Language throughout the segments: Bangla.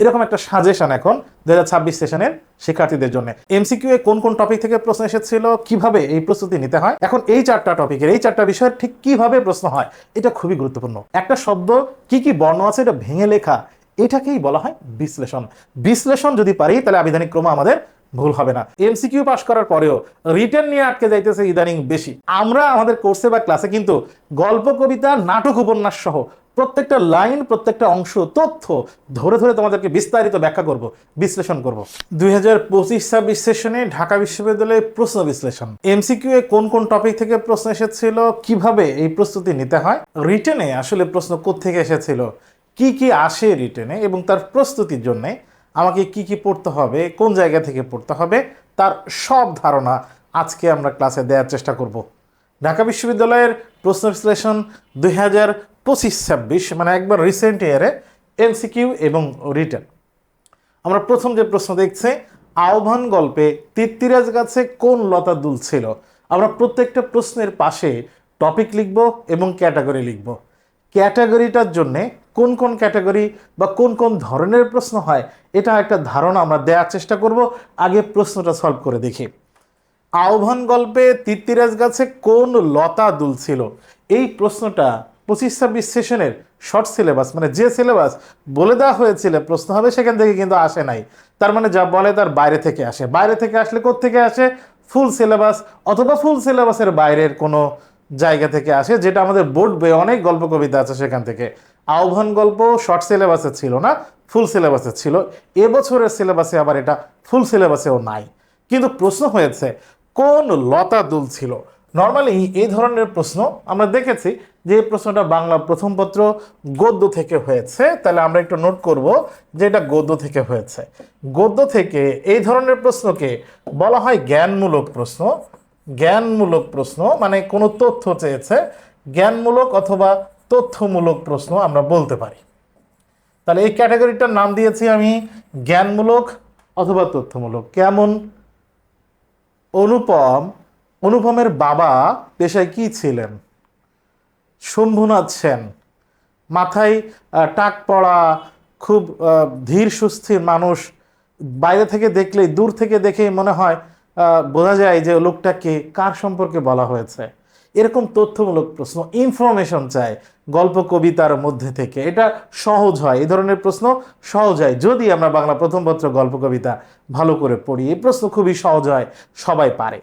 এরকম একটা সাজেশন এখন 2026 সেশনের শিক্ষার্থীদের জন্য। এমসিকিউ এ কোন কোন টপিক থেকে প্রশ্ন এসেছিল, কিভাবে এই প্রস্তুতি নিতে হয়, এখন এই চারটা টপিকের এই চারটা বিষয়ের ঠিক কিভাবে প্রশ্ন হয় এটা খুবই গুরুত্বপূর্ণ। একটা শব্দ কি কি বর্ণ আছে এটা ভেঙে লেখা, এটাকেই বলা হয় বিশ্লেষণ। বিশ্লেষণ যদি পারি তাহলে আবিধানিক ক্রম আমাদের ভুল হবে না। এমসিকিউ পাস করার পরেও রিটেন নিয়ে আটকে যাইতেছে ইদানিং বেশি। আমরা আমাদের কোর্সে বা ক্লাসে কিন্তু গল্প, কবিতা, নাটক, উপন্যাস সহ প্রত্যেকটা লাইন, প্রত্যেকটা অংশ, তথ্য ধরে ধরে তোমাদেরকে বিস্তারিত ব্যাখ্যা করব, বিশ্লেষণ করব। 2025-26 সেশনে ঢাকা বিশ্ববিদ্যালয়ের প্রশ্ন বিশ্লেষণ। এমসিকিউ এ কোন কোন টপিক থেকে প্রশ্ন এসেছিল, কিভাবে এই প্রস্তুতি নিতে হয়, রিটেনে আসলে প্রশ্ন কোত্থেকে এসেছিল, কি কি আসে রিটেনে এবং তার প্রস্তুতির জন্য আমাকে কি কি পড়তে হবে, কোন জায়গা থেকে পড়তে হবে, তার সব ধারণা আজকে আমরা ক্লাসে দেওয়ার চেষ্টা করব। ঢাকা বিশ্ববিদ্যালয়ের প্রশ্ন বিশ্লেষণ 2025-26 মানে একবার রিসেন্ট ইয়ারে এমসিকিউ এবং রিটেন। আমরা প্রথম যে প্রশ্ন দেখছি, আহ্বান গল্পে তিত্তিরাজ গাছে কোন লতা দুলছিল। আমরা প্রত্যেকটা প্রশ্নের পাশে টপিক লিখব এবং ক্যাটাগরি লিখব। ক্যাটাগরিটার জন্যে কোন কোন ক্যাটাগরি বা কোন কোন ধরনের প্রশ্ন হয় এটা একটা ধারণা আমরা দেওয়ার চেষ্টা করব। আগে প্রশ্নটা সলভ করে দেখি। আহ্বান গল্পে তিত্তিরাজ গাছে কোন লতা দুলছিল, এই প্রশ্নটা 25-26 সেশনের শর্ট সিলেবাস মানে যে সিলেবাস বলে দেওয়া হয়েছিল প্রশ্ন হবে সেখান থেকে কিন্তু আসে নাই। তার মানে যা বলে তার বাইরে থেকে আসে। বাইরে থেকে আসলে কোত্থেকে আসে? ফুল সিলেবাস অথবা ফুল সিলেবাসের বাইরের কোনো জায়গা থেকে আসে, যেটা আমাদের বোর্ড বইয়ে অনেক গল্প কবিতা আছে সেখান থেকে। আহ্বান গল্প শর্ট সিলেবাসে ছিল না, ফুল সিলেবাসে ছিল। এবছরের সিলেবাসে আবার এটা ফুল সিলেবাসেও নাই। কিন্তু প্রশ্ন হয়েছে কোন লতা দুলছিল। নর্মালি এই ধরনের প্রশ্ন আমরা দেখেছি যে এই প্রশ্নটা বাংলা প্রথম পত্র গদ্য থেকে হয়েছে। তাহলে আমরা একটু নোট করব যে এটা গদ্য থেকে হয়েছে। গদ্য থেকে এই ধরনের প্রশ্নকে বলা হয় জ্ঞানমূলক প্রশ্ন। জ্ঞানমূলক প্রশ্ন মানে কোনো তথ্য চেয়েছে, জ্ঞানমূলক অথবা তথ্যমূলক প্রশ্ন আমরা বলতে পারি। তাহলে এই ক্যাটাগরিটার নাম দিয়েছি আমি জ্ঞানমূলক অথবা তথ্যমূলক। কেমন? অনুপমের বাবা পেশায় কি ছিলেন? শম্ভুনাথ সেন। মাথায় টাক পড়া, খুব ধীর সুস্থির মানুষ। বাইরে থেকে দেখলেই, দূর থেকে দেখেই মনে হয় বোঝা যায় যে লোকটাকে কার সম্পর্কে বলা হয়েছে। এরকম তথ্যমূলক প্রশ্ন, ইনফরমেশন চায় গল্প কবিতার মধ্যে থেকে। এটা সহজ হয়, এই ধরনের প্রশ্ন সহজ হয় যদি আমরা বাংলা প্রথম পত্র গল্প কবিতা ভালো করে পড়ি। এই প্রশ্ন খুবই সহজ হয়, সবাই পারে।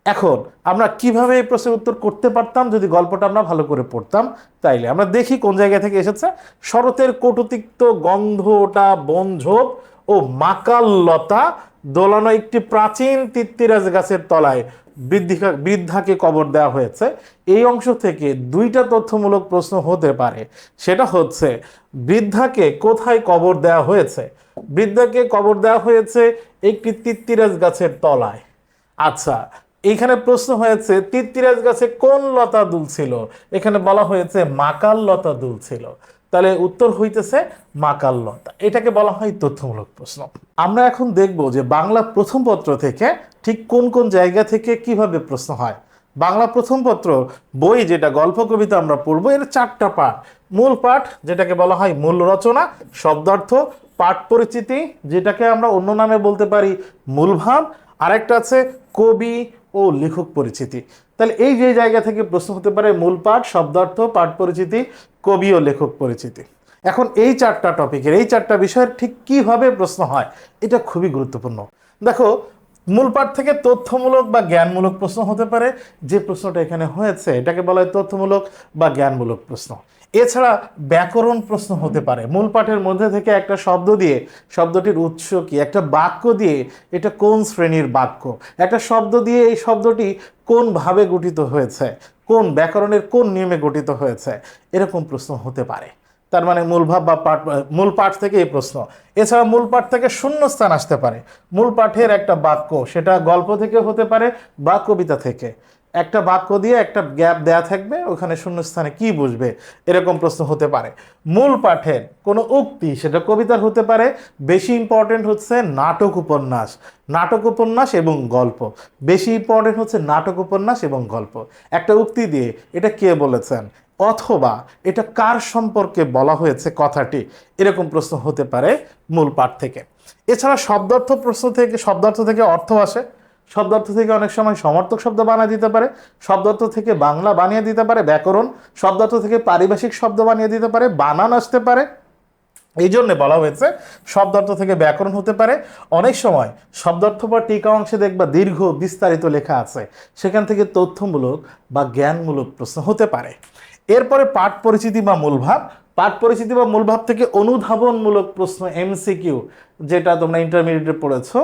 এখন আমরা কিভাবে এই প্রশ্নের উত্তর করতে পারতাম যদি গল্পটা আমরা ভালো করে পড়তাম। তাইলে আমরা দেখি কোন জায়গা থেকে এসেছে। শরতের কটুতিক্ত গন্ধটা বনঝোপ ও মাকাল লতা দোলানো একটি প্রাচীন তিত্তিরাজ গাছের তলায় বৃদ্ধাকে কবর দেওয়া হয়েছে। এই অংশ থেকে দুইটা তথ্যমূলক প্রশ্ন হতে পারে। সেটা হচ্ছে বৃদ্ধাকে কোথায় কবর দেওয়া হয়েছে। বৃদ্ধাকে কবর দেওয়া হয়েছে একটি তিত্তিরাজ গাছের তলায়। আচ্ছা, এইখানে প্রশ্ন হয়েছে তিত্তিরাজ গাছে কোন লতা দুলছিল। এখানে বলা হয়েছে মাকাল লতা দুলছিল। তাহলে উত্তর হইতেছে মাকাল লতা। এটাকে বলা হয় তথ্যমূলক প্রশ্ন। আমরা এখন দেখব যে বাংলা প্রথম পত্র থেকে ঠিক কোন কোন জায়গা থেকে কিভাবে প্রশ্ন হয়। বাংলা প্রথম পত্র বই যেটা গল্প কবিতা আমরা পড়বো, এর চারটা পাঠ। মূল পাঠ যেটাকে বলা হয় মূল রচনা, শব্দার্থ, পাঠ পরিচিতি যেটাকে আমরা অন্য নামে বলতে পারি মূল ভাব, আরেকটা আছে কবি ও লেখক পরিচিতি। তাহলে এই যে জায়গা থেকে প্রশ্ন হতে পারে মূল পাঠ, শব্দার্থ, পাঠ পরিচিতি, কবি ও লেখক পরিচিতি। এখন এই চারটা টপিকের এই চারটা বিষয়ের ঠিক কিভাবে প্রশ্ন হয় এটা খুবই গুরুত্বপূর্ণ। দেখো, মূল পাঠ থেকে তথ্যমূলক বা জ্ঞানমূলক প্রশ্ন হতে পারে। যে প্রশ্নটা এখানে হয়েছে এটাকে বলা হয় তথ্যমূলক বা জ্ঞানমূলক প্রশ্ন। এছাড়া ব্যাকরণ প্রশ্ন হতে পারে। মূল পাঠের মধ্যে থেকে একটা শব্দ দিয়ে শব্দটির উৎস কি, একটা বাক্য দিয়ে এটা কোন শ্রেণীর বাক্য, একটা শব্দ দিয়ে এই শব্দটি কোন ভাবে গঠিত হয়েছে, কোন ব্যাকরণের কোন নিয়মে গঠিত হয়েছে, এরকম প্রশ্ন হতে পারে। তার মানে মূল ভাব বা পাঠ, মূল পাঠ থেকে এই প্রশ্ন। এছাড়া মূল পাঠ থেকে শূন্যস্থান আসতে পারে। মূল পাঠের একটা বাক্য, সেটা গল্প থেকে হতে পারে বা কবিতা থেকে। একটা বাক্য দিয়ে একটা গ্যাপ দেয়া থাকবে, ওখানে শূন্যস্থানে কি বসবে, এরকম প্রশ্ন হতে পারে। মূল পাঠের কোনো উক্তি, সেটা কবিতার হতে পারে। বেশি ইম্পর্টেন্ট হচ্ছে নাটক উপন্যাস, নাটক উপন্যাস এবং গল্প। বেশি ইম্পর্টেন্ট হচ্ছে নাটক উপন্যাস এবং গল্প। একটা উক্তি দিয়ে এটা কে বলেছেন, অথবা এটা কার সম্পর্কে বলা হয়েছে কথাটি, এরকম প্রশ্ন হতে পারে মূল পাঠ থেকে। এছাড়া শব্দার্থ থেকে অর্থ আসে, শব্দার্থ থেকে অনেক সময় সমর্থক শব্দ বানিয়ে দিতে পারে, শব্দার্থ থেকে বাংলা বানিয়ে দিতে পারে ব্যাকরণ, শব্দার্থ থেকে পারিভাষিক শব্দ বানিয়ে দিতে পারে, বানান আসতে পারে। এই জন্যে বলা হয়েছে শব্দার্থ থেকে ব্যাকরণ হতে পারে। অনেক সময় শব্দার্থ বা টিকা অংশে দেখবা দীর্ঘ বিস্তারিত লেখা আছে, সেখান থেকে তথ্যমূলক বা জ্ঞানমূলক প্রশ্ন হতে পারে। এরপরে পাঠ পরিচিতি বা মূলভাব। পাঠ পরিচিতি বা মূলভাব থেকে অনুধাবনমূলক প্রশ্ন এমসিকিউ, যেটা তোমরা ইন্টারমিডিয়েটে পড়েছো,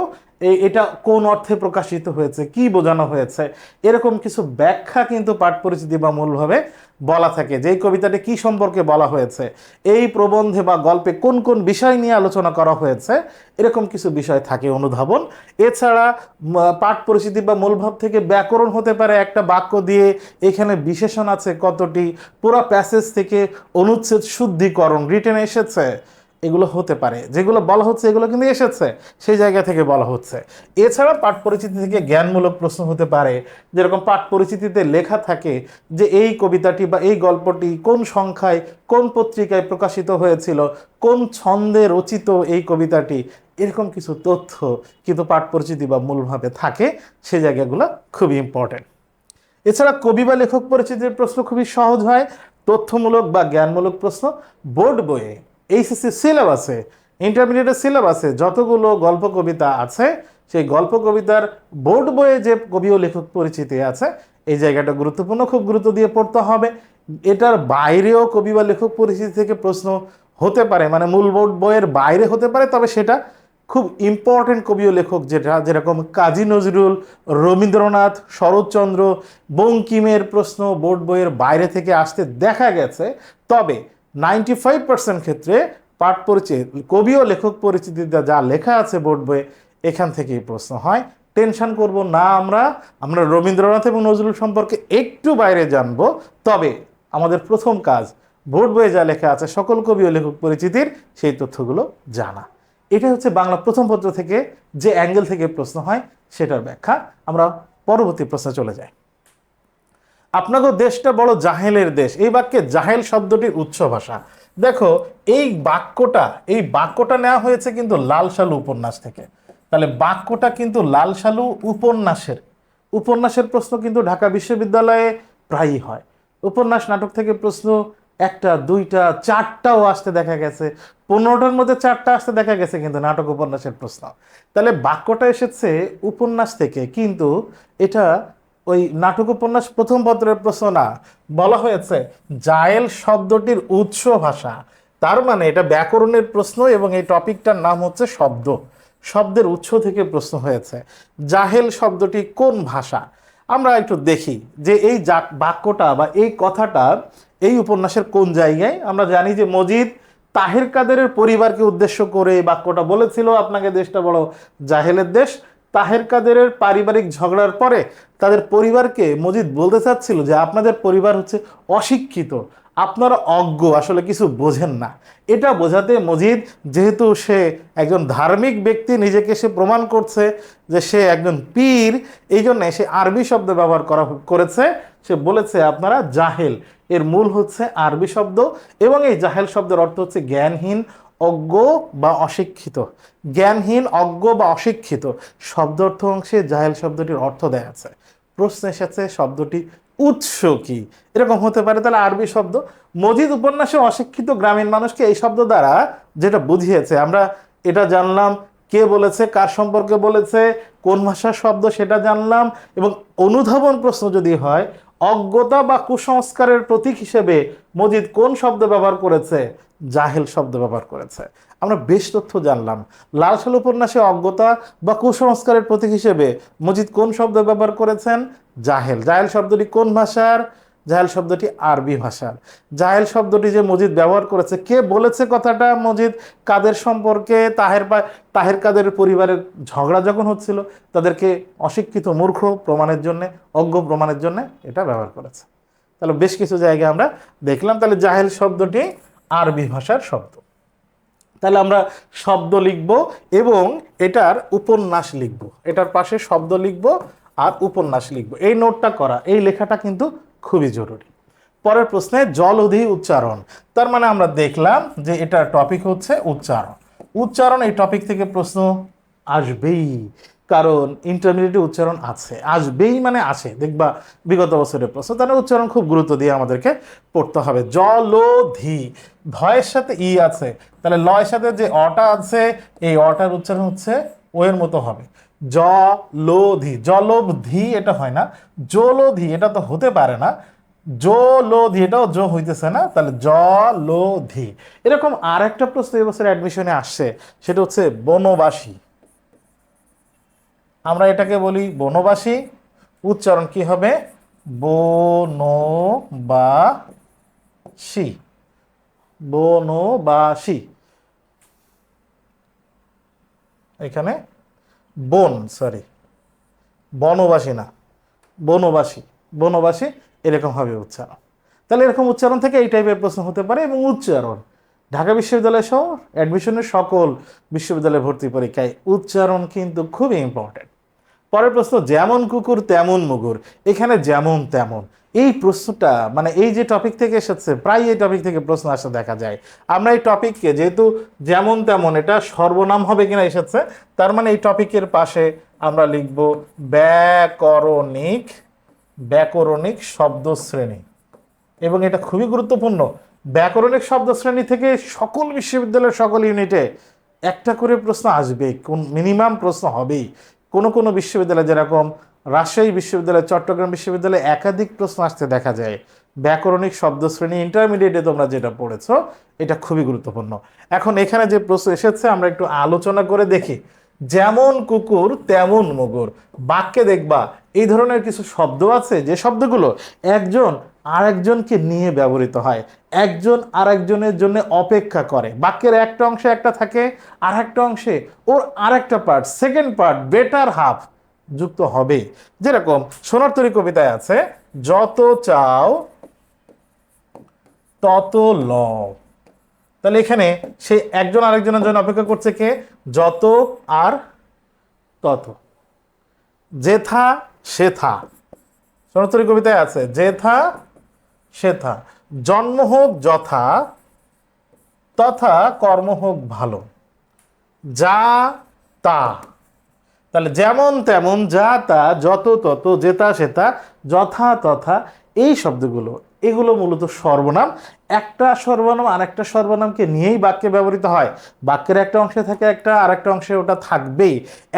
এটা কোন অর্থে প্রকাশিত হয়েছে, কি বোঝানো হয়েছে, এরকম কিছু ব্যাখ্যা কিন্তু পাঠ পরিচিতি বা মূলভাবে বলা থাকে। যে এই কবিতাটি কি সম্পর্কে বলা হয়েছে, এই প্রবন্ধে বা গল্পে কোন কোন বিষয় নিয়ে আলোচনা করা হয়েছে, এরকম কিছু বিষয় থাকে অনুধাবন। এছাড়া পাঠ পরিচিতি বা মূলভাব থেকে ব্যাকরণ হতে পারে, একটা বাক্য দিয়ে এখানে বিশেষণ আছে কতটি, পুরো প্যাসেজ থেকে অনুচ্ছেদ শুদ্ধিকরণ রিটেন এসেছে, এগুলো হতে পারে। যেগুলো বলা হচ্ছে এগুলো কিন্তু এসেছে, সেই জায়গা থেকে বলা হচ্ছে। এছাড়া পাঠ পরিচিতি থেকে জ্ঞানমূলক প্রশ্ন হতে পারে, যেরকম পাঠ পরিচিতিতে লেখা থাকে যে এই কবিতাটি বা এই গল্পটি কোন সংখ্যায় কোন পত্রিকায় প্রকাশিত হয়েছিল, কোন ছন্দে রচিত এই কবিতাটি, এরকম কিছু তথ্য কিন্তু পাঠ পরিচিতি বা মূলভাবে থাকে। সেই জায়গাগুলো খুবই ইম্পর্টেন্ট। এছাড়া কবি বা লেখক পরিচিতির প্রশ্ন খুবই সহজ হয়, তথ্যমূলক বা জ্ঞানমূলক প্রশ্ন। বোর্ড বইয়ে, এইচএসসি সিলেবাসে, ইন্টারমিডিয়েটের সিলেবাসে যতগুলো গল্প কবিতা আছে, সেই গল্প কবিতার বোর্ড বইয়ে যে কবি ও লেখক পরিচিতি আছে, এই জায়গাটা গুরুত্বপূর্ণ, খুব গুরুত্ব দিয়ে পড়তে হবে। এটার বাইরেও কবি বা লেখক পরিচিতি থেকে প্রশ্ন হতে পারে, মানে মূল বোর্ড বইয়ের বাইরে হতে পারে, তবে সেটা খুব ইম্পর্টেন্ট কবি ও লেখক যেরকম কাজী নজরুল, রবীন্দ্রনাথ, শরৎচন্দ্র, বঙ্কিমের প্রশ্ন বোর্ড বইয়ের বাইরে থেকে আসতে দেখা গেছে। তবে 95% ক্ষেত্রে পাঠ পরিচিতি, কবি ও লেখক পরিচিতিতে যা লেখা আছে বোর্ড বইয়ে, এখান থেকেই প্রশ্ন হয়। টেনশন করব না, আমরা রবীন্দ্রনাথ এবং নজরুল সম্পর্কে একটু বাইরে জানবো, তবে আমাদের প্রথম কাজ বোর্ড বইয়ে যা লেখা আছে সকল কবি ও লেখক পরিচিতির সেই তথ্যগুলো জানা। এটা হচ্ছে বাংলা প্রথম পত্র থেকে যে অ্যাঙ্গেল থেকে প্রশ্ন হয় সেটার ব্যাখ্যা। আমরা পরবর্তী প্রশ্নে চলে যাই। আপনাদের দেশটা বড় জাহেলের দেশ, এই বাক্যে জাহেল শব্দটির উৎস ভাষা। দেখো এই বাক্যটা নেওয়া হয়েছে কিন্তু লাল সালু উপন্যাস থেকে। তাহলে বাক্যটা কিন্তু লাল সালু উপন্যাসের প্রশ্ন কিন্তু ঢাকা বিশ্ববিদ্যালয়ে প্রায়ই হয়। উপন্যাস নাটক থেকে প্রশ্ন একটা, দুইটা, চারটাও আসতে দেখা গেছে, 15টার মধ্যে 4টা আসতে দেখা গেছে কিন্তু নাটক উপন্যাসের প্রশ্ন। তাহলে বাক্যটা এসেছে উপন্যাস থেকে, কিন্তু এটা ওই নাটক উপন্যাস প্রথম পত্রের প্রশ্ন না। বলা হয়েছে জাহেল শব্দটির উৎস ভাষা, তার মানে এটা ব্যাকরণের প্রশ্ন এবং এই টপিকটার নাম হচ্ছে শব্দের উৎস থেকে প্রশ্ন হয়েছে। জাহেল শব্দটি কোন ভাষা? আমরা একটু দেখি যে এই বাক্যটা বা এই কথাটা এই উপন্যাসের কোন জায়গায়। আমরা জানি যে মজিদ তাহের কাদেরের পরিবারকে উদ্দেশ্য করে এই বাক্যটা বলেছিল, আপনাকে দেশটা বড় জাহেলের দেশ। তাহের কাদেরের পারিবারিক ঝগড়ার পরে তাদের পরিবারকে মজিদ বলতে চাচ্ছিল যে আপনাদের পরিবার হচ্ছে অশিক্ষিত, আপনারা অজ্ঞ, আসলে কিছু বোঝেন না। এটা বোঝাতে মজিদ, যেহেতু সে একজন ধার্মিক ব্যক্তি, নিজেকে সে প্রমাণ করছে যে সে একজন পীর, এই জন্য সে আরবি শব্দ ব্যবহার করেছে। সে বলেছে আপনারা জাহেল, এর মূল হচ্ছে আরবি শব্দ, এবং এই জাহেল শব্দের অর্থ হচ্ছে জ্ঞানহীন, অজ্ঞ বা অশিক্ষিত। জ্ঞানহীন, অজ্ঞ বা অশিক্ষিত শব্দ অর্থ অংশে জাহেল শব্দটির অর্থ দেয়া আছে। প্রশ্ন এসেছে শব্দটি উৎস কি, এরকম হতে পারে। তাহলে আরবি শব্দ। মজিদ উপন্যাসে অশিক্ষিত গ্রামীণ মানুষকে এই শব্দ দ্বারা যেটা বুঝিয়েছে, আমরা এটা জানলাম কে বলেছে, কার সম্পর্কে বলেছে, কোন ভাষার শব্দ সেটা জানলাম। এবং অনুধাবন প্রশ্ন যদি হয়, অজ্ঞতা বা কুসংস্কারের প্রতীক হিসেবে মজিদ কোন শব্দ ব্যবহার করেছে? জাহেল শব্দ ব্যবহার করেছে। আমরা বেশ তথ্য জানলাম। লাল সালু উপন্যাসে অজ্ঞতা বা কুসংস্কারের প্রতীক হিসেবে মজিদ কোন শব্দ ব্যবহার করেছেন? জাহেল। জাহেল শব্দটি কোন ভাষার? জাহেল শব্দটি আরবি ভাষার। জাহেল শব্দটি যে মজিদ ব্যবহার করেছে, কে বলেছে কথাটা? মজিদ কাদের সম্পর্কে? তাহের কাদের পরিবারের ঝগড়া যখন হচ্ছিল, তাদেরকে অশিক্ষিত, মূর্খ প্রমাণের জন্য, অজ্ঞ প্রমাণের জন্য এটা ব্যবহার করেছে। তাহলে বেশ কিছু জায়গায় আমরা দেখলাম। তাহলে জাহেল শব্দটি আরবি ভাষার শব্দ। তাহলে আমরা শব্দ লিখব এবং এটার উপন্যাস লিখব, এটার পাশে শব্দ লিখব আর উপন্যাস লিখব। এই নোটটা করা, এই লেখাটা কিন্তু খুবই জরুরি। পরের প্রশ্নে জলধি উচ্চারণ, তার মানে আমরা দেখলাম যে এটার টপিক হচ্ছে উচ্চারণ। উচ্চারণ এই টপিক থেকে প্রশ্ন আসবেই, কারণ ইন্টারমিডিয়েটে উচ্চারণ আছে, আসবেই মানে আসে, দেখবা বিগত বছরের প্রশ্ন। তাহলে উচ্চারণ খুব গুরুত্ব দিয়ে আমাদেরকে পড়তে হবে। জলধি, ধয়ের সাথে ই আছে, তাহলে লয়ের সাথে যে অটা আছে এই অটার উচ্চারণ হচ্ছে ও এর মতো হবে। জলধি, জলধি এটা হয় না, জলধি এটা তো হতে পারে না, জলধি এটাও জ হইতেছে না, তাহলে জলধি। এরকম আর একটা প্রশ্ন এবছর অ্যাডমিশনে আসছে, সেটা হচ্ছে বনবাসী। আমরা এটাকে বলি বনবাসী, উচ্চারণ কি হবে? বনবাসী, বনবাসী। এখানে বনবাসী না, বনবাসী, বনবাসী এরকম হবে উচ্চারণ। তাহলে এরকম উচ্চারণ থেকে এই টাইপের প্রশ্ন হতে পারে। এবং উচ্চারণ ঢাকা বিশ্ববিদ্যালয় সহ অ্যাডমিশনের সকল বিশ্ববিদ্যালয় ভর্তি পরীক্ষায় উচ্চারণ কিন্তু খুবই ইম্পর্টেন্ট। পরের প্রশ্ন, যেমন কুকুর তেমন মুগুর, এখানে যেমন তেমন এই প্রশ্নটা মানে এই যে টপিক থেকে এসেছে, প্রায় এই টপিক থেকে প্রশ্ন আসা দেখা যায়। আমরা এই টপিককে যেহেতু যেমন তেমন এটা সর্বনাম হবে কিনা এসেছে, তার মানে এই টপিকের পাশে আমরা লিখব ব্যাকরণিক, ব্যাকরণিক শব্দশ্রেণী। এবং এটা খুবই গুরুত্বপূর্ণ, ব্যাকরণিক শব্দশ্রেণী থেকে সকল বিশ্ববিদ্যালয়ের সকল ইউনিটে একটা করে প্রশ্ন আসবে, কোন মিনিমাম প্রশ্ন হবেই। কোনো কোনো বিশ্ববিদ্যালয় যেরকম রাজশাহী বিশ্ববিদ্যালয়, চট্টগ্রাম বিশ্ববিদ্যালয়ে একাধিক প্রশ্ন আসতে দেখা যায়। ব্যাকরণিক শব্দশ্রেণী ইন্টারমিডিয়েটে তোমরা যেটা পড়েছো এটা খুবই গুরুত্বপূর্ণ। এখন এখানে যে প্রশ্ন এসেছে আমরা একটু আলোচনা করে দেখি। যেমন কুকুর তেমন মুগুর, বাক্যে দেখবা এই ধরনের কিছু শব্দ আছে যে শব্দগুলো একজন আরেকজনকে নিয়ে ব্যবহৃত হয়, একজন আরেকজনের জন্য অপেক্ষা করে। বাক্যের একটা অংশে একটা থাকে, আর একটা অংশে ওর আরেকটা part, second part, better half যুক্ত হবে। যেরকম সোনার তরী কবিতায় আছে, যত চাও তত লও। তাহলে এখানে সে একজন আরেকজনের জন্য অপেক্ষা করছে, কে? যত আর তত। যেথা সেথা, সোনার তরী কবিতায় আছে যেথা সেথা। জন্ম হোক যথা, তথা কর্ম হোক ভালো। যা তা, তাহলে যেমন তেমন, যা তা, যত তত, যেতা সেতা, যথা তথা, এই শব্দগুলো এগুলো মূলত সর্বনাম। একটা সর্বনাম আরেকটা সর্বনামকে নিয়েই বাক্যে ব্যবহৃত হয়। বাক্যের একটা অংশে থাকে একটা, আরেকটা অংশে ওটা থাকবেই।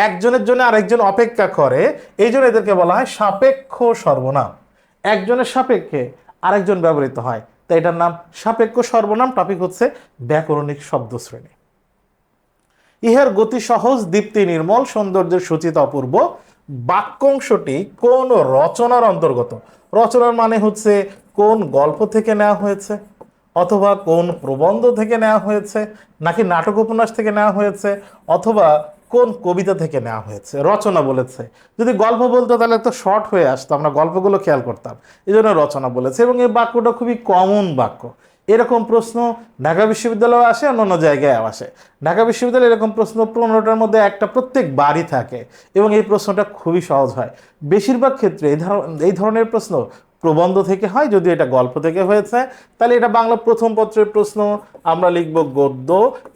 একজনের জন্য আরেকজন অপেক্ষা করে, এই জন্য এদেরকে বলা হয় সাপেক্ষ সর্বনাম। একজনের সাপেক্ষে আরেকজন ব্যবহৃত হয়, তাই এটার নাম সাপেক্ষ সর্বনাম। টপিক হচ্ছে ব্যাকরণিক শব্দশ্রেণী। ইহার গতি সহজ, দীপ্তি নির্মল, সৌন্দর্যের সূচিত অপূর্ব। বাক্যাংশটি কোন রচনার অন্তর্গত? রচনার মানে হচ্ছে কোন গল্প থেকে নেওয়া হয়েছে, অথবা কোন প্রবন্ধ থেকে নেওয়া হয়েছে, নাকি নাটক উপন্যাস থেকে নেওয়া হয়েছে, অথবা কোন কবিতা থেকে নেওয়া হয়েছে। রচনা বলেছে, যদি গল্প বলতো তাহলে তো শর্ট হয়ে আসতো, আমরা গল্পগুলো খেয়াল করতাম, এই জন্য রচনা বলেছে। এবং এই বাক্যটা খুবই কমন বাক্য। এরকম প্রশ্ন ঢাকা বিশ্ববিদ্যালয়ে আসে, অন্য জায়গায় আসে। ঢাকা বিশ্ববিদ্যালয়ে এরকম প্রশ্ন 15টার মধ্যে একটা প্রত্যেক বারই থাকে, এবং এই প্রশ্নটা খুবই সহজ হয়। বেশিরভাগ ক্ষেত্রে এই ধরনের প্রশ্ন প্রবন্ধ থেকে হয়, যদি এটা গল্প থেকে হয়েছে তাহলে এটা বাংলা প্রথম পত্রের প্রশ্ন, আমরা লিখব গদ্য।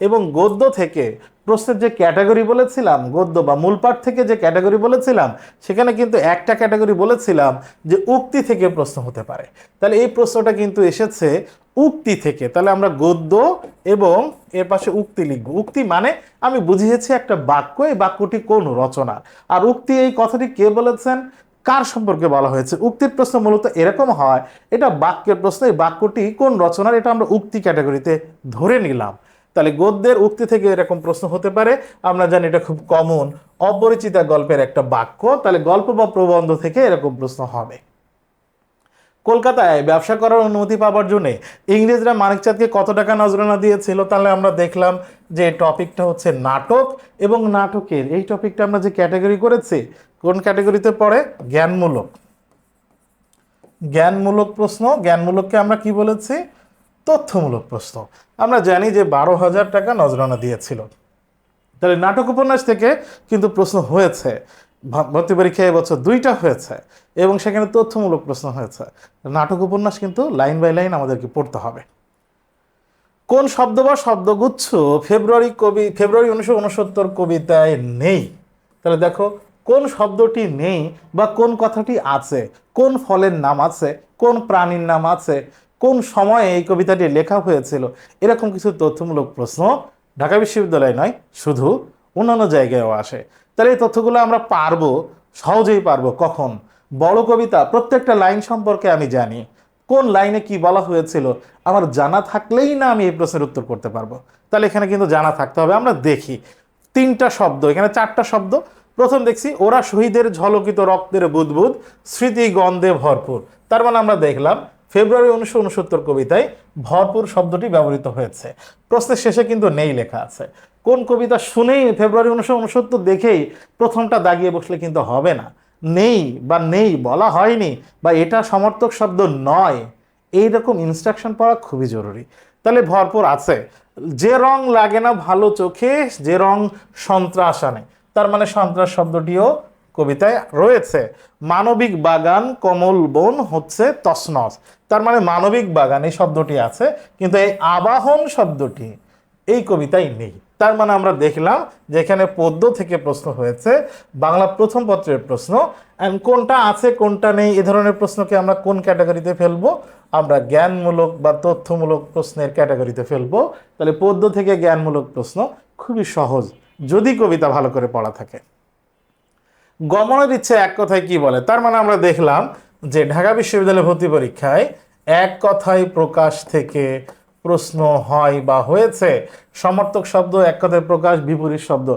এবং গদ্য থেকে প্রশ্নের যে ক্যাটাগরি বলেছিলাম, গদ্য বা মূল পাঠ থেকে যে ক্যাটাগরি বলেছিলাম, সেখানে কিন্তু একটা ক্যাটাগরি বলেছিলাম যে উক্তি থেকে প্রশ্ন হতে পারে। তাহলে এই প্রশ্নটা কিন্তু এসেছে উক্তি থেকে। তাহলে আমরা গদ্য এবং এর পাশে উক্তি লিখব। উক্তি মানে আমি বুঝিয়েছি একটা বাক্য, এই বাক্যটি কোন রচনা। আর উক্তি, এই কথাটি কে বলেছেন, কার সম্পর্কে বলা হয়েছে। উক্তির প্রশ্ন মূলত এরকম হয়, এটা বাক্যের প্রশ্ন, এই বাক্যটি কোন রচনার, এটা আমরা উক্তি ক্যাটাগরিতে ধরে নিলাম। তাহলে গদ্যের উক্তি থেকে এরকম প্রশ্ন হতে পারে। আমরা জানি এটা খুব কমন, অপরিচিতা গল্পের একটা বাক্য, তাহলে গল্প বা প্রবন্ধ থেকে এরকম প্রশ্ন হবে। কলকাতায় ব্যবসা করার অনুমতি পাওয়ার জন্য ইংরেজরা মানিকচাঁদকে কত টাকা নজরানা দিয়েছিল? তাহলে আমরা দেখলাম যে টপিকটা হচ্ছে নাটক, এবং নাটকের এই টপিকটা আমরা যে ক্যাটাগরি করেছি, কোন ক্যাটাগরিতে পড়ে? জ্ঞানমূলক। জ্ঞানমূলক প্রশ্ন। জ্ঞানমূলককে আমরা কি বলেছি? তথ্যমূলক প্রশ্ন। আমরা জানি যে 12,000 টাকা নজরানা দিয়েছিল। তাহলে নাটক উপন্যাস থেকে কিন্তু প্রশ্ন হয়েছে। ভর্তি পরীক্ষায় এবছর 2টা হয়েছে এবং সেখানে তথ্যমূলক প্রশ্ন হয়েছে। নাটক উপন্যাস কিন্তু লাইন বাই লাইন আমাদেরকে পড়তে হবে। কোন শব্দ বা শব্দগুচ্ছ ফেব্রুয়ারি 1969 কবিতায় নেই? তাহলে দেখো, কোন শব্দটি নেই বা কোন কথাটি আছে, কোন ফলের নাম আছে, কোন প্রাণীর নাম আছে, কোন সময়ে এই কবিতাটি লেখা হয়েছিল, এরকম কিছু তথ্যমূলক প্রশ্ন ঢাকা বিশ্ববিদ্যালয় নয়, শুধু অন্যান্য জায়গায়ও আসে। তাহলে এই তথ্যগুলো আমরা পারবো, সহজেই পারবো। কখন? বড় কবিতা প্রত্যেকটা লাইন সম্পর্কে আমি জানি, কোন লাইনে কি বলা হয়েছিল আমার জানা থাকলেই না আমি এই প্রশ্নের উত্তর করতে পারবো। তাহলে এখানে কিন্তু জানা থাকতে হবে। আমরা দেখি 3টা শব্দ, এখানে 4টা শব্দ। প্রথম দেখছি ওরা শহীদের ঝলকিত রক্তের বুদবুদ স্মৃতি গন্ধে ভরপুর। তার মানে আমরা দেখলাম ফেব্রুয়ারি 1969 কবিতায় ভরপুর শব্দটি ব্যবহৃত হয়েছে। প্রশ্নের শেষে কিন্তু নেই লেখা আছে। কোন কবিতা শুনেই ফেব্রুয়ারি 1969 দেখেই প্রথমটা দাগিয়ে বসলে কিন্তু হবে না। নেই বা নেই বলা হয়নি বা এটা সমর্থক শব্দ নয়, এইরকম ইনস্ট্রাকশন পড়া খুবই জরুরি। তাহলে ভরপুর আছে। যে রং লাগে না ভালো চোখে, যে রং সন্ত্রাস আনে, তার মানে সন্ত্রাস শব্দটিও কবিতায় রয়েছে। মানবিক বাগান কমল বন হচ্ছে তছনছ, তার মানে মানবিক বাগান এই শব্দটি আছে, কিন্তু এই আবাহন শব্দটি এই কবিতায় নেই। তার মানে আমরা দেখলাম যে এখানে পদ্য থেকে প্রশ্ন হয়েছে, বাংলা প্রথম পত্রের প্রশ্ন। অ্যান্ড কোনটা আছে কোনটা নেই এ ধরনের প্রশ্নকে আমরা কোন ক্যাটাগরিতে ফেলবো? আমরা জ্ঞানমূলক বা তথ্যমূলক প্রশ্নের ক্যাটাগরিতে ফেলবো। তাহলে পদ্য থেকে জ্ঞানমূলক প্রশ্ন খুবই সহজ যদি কবিতা ভালো করে পড়া থাকে। গমনের ইচ্ছে এক কথায় কি বলে? তার মানে আমরা দেখলাম যে ঢাকা বিশ্ববিদ্যালয় ভর্তি পরীক্ষায় এক কথায় প্রকাশ থেকে প্রশ্ন হয় বা হয়েছে। সমর্থক শব্দ, এক কথায় প্রকাশ, বিপরীত শব্দ,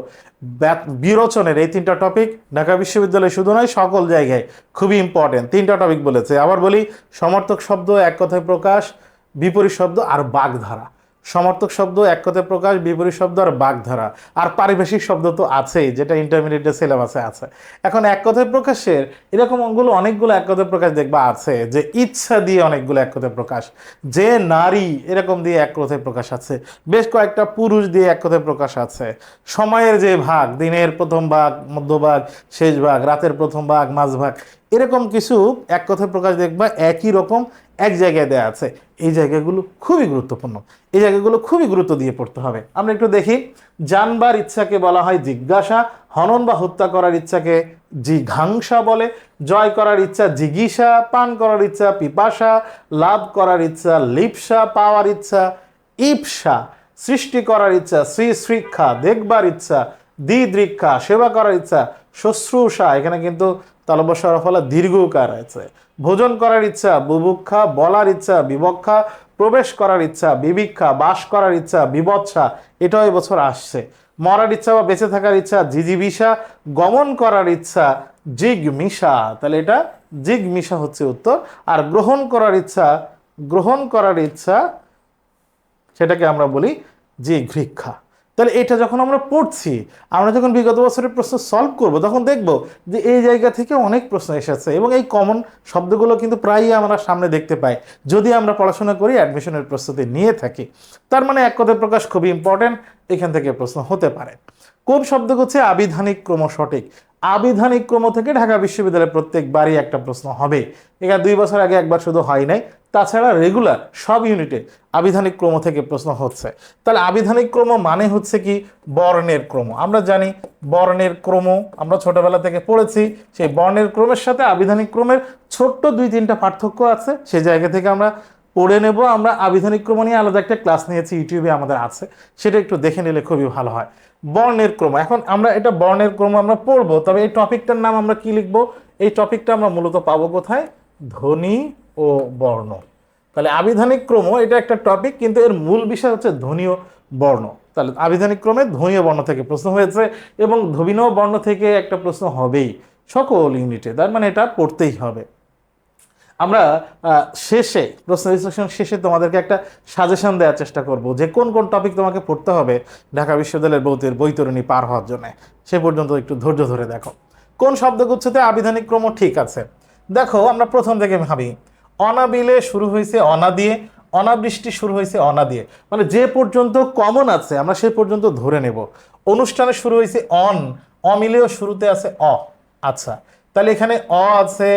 বিরোচনের এই 3টা টপিক ঢাকা বিশ্ববিদ্যালয় শুধু নয় সকল জায়গায় খুবই ইম্পর্টেন্ট। 3টা টপিক বলেছে। আবার বলি, সমর্থক শব্দ, এক কথায় প্রকাশ, বিপরীত শব্দ আর বাগধারা। সমর্থক শব্দ, এক কথায় প্রকাশ, বিপরীত শব্দ আর বাগধারা। আর পারিভাষিক শব্দ তো আছেই, যেটা ইন্টারমিডিয়েটের সিলেবাসে আছে। এখন এক কথায় প্রকাশের এরকম অনেকগুলো এক কথায় প্রকাশ দেখবা আছে, যে ইচ্ছা দিয়ে অনেকগুলো এক কথায় প্রকাশ, যে নারী এরকম দিয়ে এক কথায় প্রকাশ আছে, বেশ কয়েকটা পুরুষ দিয়ে এক কথায় প্রকাশ আছে। সময়ের যে ভাগ, দিনের প্রথম ভাগ, মধ্যভাগ, শেষ ভাগ, রাতের প্রথম ভাগ, মাঝ ভাগ, এরকম কিছু এক কথায় প্রকাশ দেখবা একই রকম এক জায়গায় দেয়া আছে। এই জায়গাগুলো খুবই গুরুত্বপূর্ণ, এই জায়গাগুলো খুবই গুরুত্ব দিয়ে পড়তে হবে। আমরা একটু দেখি। জানবার ইচ্ছাকে বলা হয় জিজ্ঞাসা, হনন বা হত্যা করার ইচ্ছাকে জিঘাংসা বলে, জয় করার ইচ্ছা জিগিসা, পান করার ইচ্ছা পিপাসা, লাভ করার ইচ্ছা লিপ্সা, পাওয়ার ইচ্ছা ইপসা, সৃষ্টি করার ইচ্ছা শ্রীশৃক্ষা, দেখবার ইচ্ছা দিদৃক্ষা, সেবা করার ইচ্ছা শুশ্রূষা, এখানে কিন্তু তালব্য ফলে দীর্ঘকার আছে। ভোজন করার ইচ্ছা বুভুক্ষা, বলার ইচ্ছা বিবক্ষা, প্রবেশ করার ইচ্ছা বিবিক্ষা, বাস করার ইচ্ছা বিবৎসা, এটাও এবছর আসছে। মরার ইচ্ছা বা বেঁচে থাকার ইচ্ছা জিজিবিষা, গমন করার ইচ্ছা জিগমিষা, তাহলে এটা জিগমিষা হচ্ছে উত্তর। আর গ্রহণ করার ইচ্ছা সেটাকে আমরা বলি জিঘৃক্ষা। তাহলে এটা যখন আমরা পড়ছি, আমরা যখন বিগত বছরের প্রশ্ন সলভ করব, তখন দেখব যে এই জায়গা থেকে অনেক প্রশ্ন এসেছে এবং এই কমন শব্দগুলো কিন্তু প্রায়ই আমরা সামনে দেখতে পাই যদি আমরা পড়াশোনা করি, অ্যাডমিশনের প্রস্তুতি নিয়ে থাকি। তার মানে এক কথায় প্রকাশ খুবই ইম্পর্টেন্ট, এখান থেকে প্রশ্ন হতে পারে। কোন শব্দ হচ্ছে আবিধানিক ক্রম সঠিক? আবিধানিক ক্রম থেকে ঢাকা বিশ্ববিদ্যালয়ে প্রত্যেকবারই একটা প্রশ্ন হবে। এখানে 2 বছর আগে একবার শুধু হয় নাই, তাছাড়া রেগুলার সব ইউনিটে আবিধানিক ক্রম থেকে প্রশ্ন হচ্ছে। তাহলে আবিধানিক ক্রম মানে হচ্ছে কি? বর্ণের ক্রম। আমরা জানি বর্ণের ক্রম আমরা ছোটবেলা থেকে পড়েছি, সেই বর্ণের ক্রমের সাথে আবিধানিক ক্রমের ছোট্ট 2-3টা পার্থক্য আছে, সেই জায়গা থেকে আমরা পড়ে নেব। আমরা আবিধানিক ক্রম নিয়ে আলাদা একটা ক্লাস নিয়েছি, ইউটিউবে আমাদের আছে, সেটা একটু দেখে নিলে খুবই ভালো হয়। বর্ণের ক্রম, এখন আমরা এটা বর্ণের ক্রম আমরা পড়বো, তবে এই টপিকটার নাম আমরা কি লিখবো? এই টপিকটা আমরা মূলত পাবো কোথায়? ধ্বনি ও বর্ণ। তাহলে আবিধানিক ক্রম এটা একটা টপিক, কিন্তু এর মূল বিষয় হচ্ছে ধ্বনি ও বর্ণ। তাহলে আবিধানিক ক্রমে ধ্বনি ও বর্ণ থেকে প্রশ্ন হয়েছে এবং ধ্বনি ও বর্ণ থেকে একটা প্রশ্ন হবেই সকল ইউনিটে, তার মানে এটা পড়তেই হবে। আমরা শেষে প্রশ্ন বিশ্লেষণ শেষে তোমাদেরকে একটা সাজেশন দেওয়ার চেষ্টা করব যে কোন কোন টপিক তোমাকে পড়তে হবে ঢাকা বিশ্ববিদ্যালয়ের বৈতরণী পার হওয়ার জন্য। সে পর্যন্ত একটু ধৈর্য ধরে দেখো। কোন শব্দগুচ্ছতে আবিধানিক ক্রম ঠিক আছে? দেখো, আমরা প্রথম থেকে ভাবি, অনাবিলে শুরু হয়েছে অনা দিয়ে, অনাবৃষ্টি শুরু হয়েছে অনা দিয়ে, মানে যে পর্যন্ত কমন আছে আমরা সে পর্যন্ত ধরে নেব। অনুষ্ঠানে শুরু হয়েছে অন, অমিলেও শুরুতে আছে অ, আচ্ছা, তাহলে এখানে অ আছে,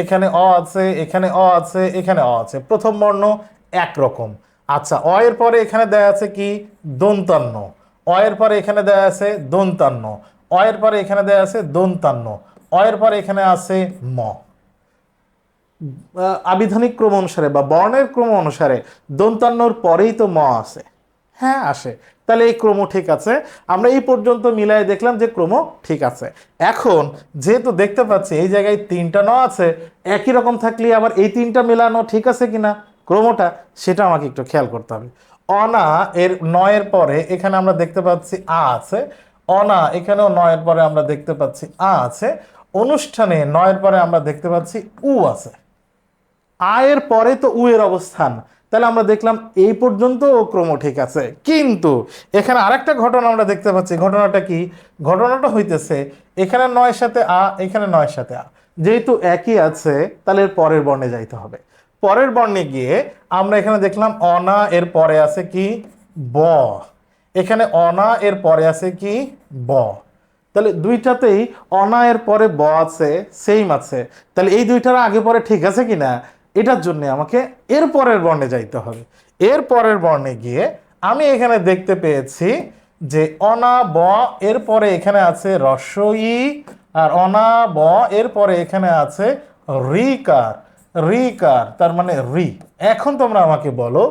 এখানে অ আছে, এখানে অ আছে, এখানে অ আছে, প্রথম বর্ণ একরকম। আচ্ছা, অ এর পরে এখানে দেয়া আছে কি দন্তান্ন, অ এর পরে এখানে দেয়া আছে দন্তান্ন, অ এর পরে এখানে দেয়া আছে দন্তান্ন, অ এর পরে এখানে আছে ম। আবিধানিক ক্রম অনুসারে বা বর্ণের ক্রম অনুসারে দন্তান্নর পরেই তো ম আছে, হ্যাঁ আসে, তাহলে এই ক্রম ঠিক আছে। আমরা এই পর্যন্ত মিলাই দেখলাম যে ক্রম ঠিক আছে। এখন যেহেতু দেখতে পাচ্ছি এই জায়গায় তিনটা ন আছে, একই রকম থাকলে আবার এই তিনটা মেলানো ঠিক আছে কিনা ক্রমটা, সেটা আমাকে একটু খেয়াল করতে হবে। অনা এর নয়ের পরে এখানে আমরা দেখতে পাচ্ছি আ আছে, অনা এখানেও নয়ের পরে আমরা দেখতে পাচ্ছি আ আছে, অনুষ্ঠানে নয়ের পরে আমরা দেখতে পাচ্ছি উ আছে। আয়ের পরে তো উ এর অবস্থান, তাহলে আমরা দেখলাম এই পর্যন্ত ও ক্রম ঠিক আছে। কিন্তু এখানে আরেকটা ঘটনা আমরা দেখতে পাচ্ছি, ঘটনাটা কি, ঘটনাটা হইতেছে এখানে নয়ের সাথে আ, এখানে নয়ের সাথে আ, যেহেতু একই আছে তাহলে এর পরের বর্ণে যাইতে হবে। পরের বর্ণে গিয়ে আমরা এখানে দেখলাম অনা এর পরে আছে কি ব, এখানে অনা এর পরে আছে কি ব, তাহলে দুইটাতেই অনা এর পরে ব আছে, সেম আছে, তাহলে এই দুইটার আগে পরে ঠিক আছে কিনা এটার জন্য আমাকে এর পরের বর্ণে যাইতে হবে। এর পরের বর্ণে গিয়ে আমি এখানে দেখতে পেয়েছি যে অনা ব এর পরে এখানে আছে রস্বই, আর অনা ব এর পরে এখানে আছে রিকার, রিকার তার মানে রি। এখন তোমরা আমাকে বলো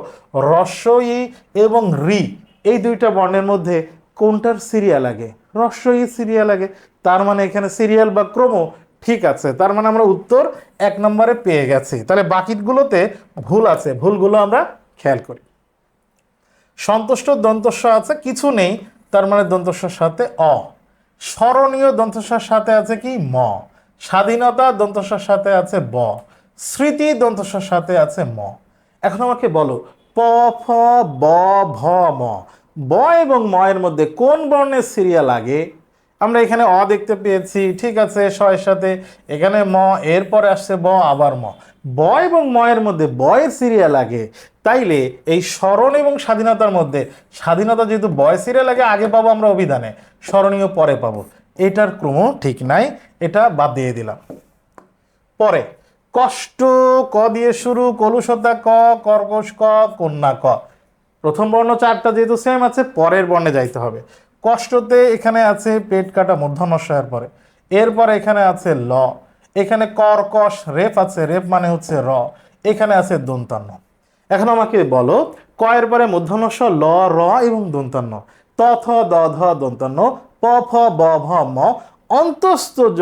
রস্বই এবং রি এই দুইটা বর্ণের মধ্যে কোনটার সিরিয়াল আগে? রস্বই সিরিয়াল আগে, তার মানে এখানে সিরিয়াল বা ক্রম ঠিক আছে, তার মানে আমরা উত্তর 1 নম্বরে পেয়ে গেছি। তাহলে বাকিগুলোতে ভুল আছে, ভুলগুলো আমরা খেয়াল করি। সন্তুষ্ট দন্তস্ব আছে, কিছু নেই, তার মানে দন্তস্বর সাথে অ। স্মরণীয় দন্তস্বর সাথে আছে কি ম। স্বাধীনতা দন্তস্বর সাথে আছে ব। স্মৃতি দন্তস্বর সাথে আছে ম। এখন আমাকে বলো প ফ ব ভ ম, ব এবং ম এর মধ্যে কোন বর্ণের সিরিয়াল আগে? আমরা এখানে অ দেখতে পেয়েছি, ঠিক আছে, স এর সাথে এখানে ম, এরপরে আসছে ব, আবার ম, ব এবং ম এর মধ্যে ব এর সিরিয়াল আগে, তাইলে এই স্মরণ এবং স্বাধীনতার মধ্যে স্বাধীনতা যেহেতু বয় সিরিয়াল আগে, আগে পাবো আমরা অভিধানে, স্মরণীয় পরে পাবো, এটার ক্রম ঠিক নাই, এটা বাদ দিয়ে দিলাম। পরে কষ্ট ক দিয়ে শুরু, কলুষতা ক, কর্কশ ক, কন্যা ক, প্রথম বর্ণ চারটা যেহেতু সেম আছে পরের বর্ণে যাইতে হবে। কষ্টতে এখানে আছে পেট কাটা মূর্ধন্যস্বয়ের পরে, এরপরে এখানে আছে ল, এখানে কর্কশ রেফ আছে, রেফ মানে হচ্ছে র, এখানে আছে দন্তান্ন। এখন আমাকে বলো ক এর পরে মূর্ধন্যস্ব ল, র এবং দন্তান্ন, ত থ দ ধ দন্তান্ন, প ফ ব ভ ম, অন্তস্থ জ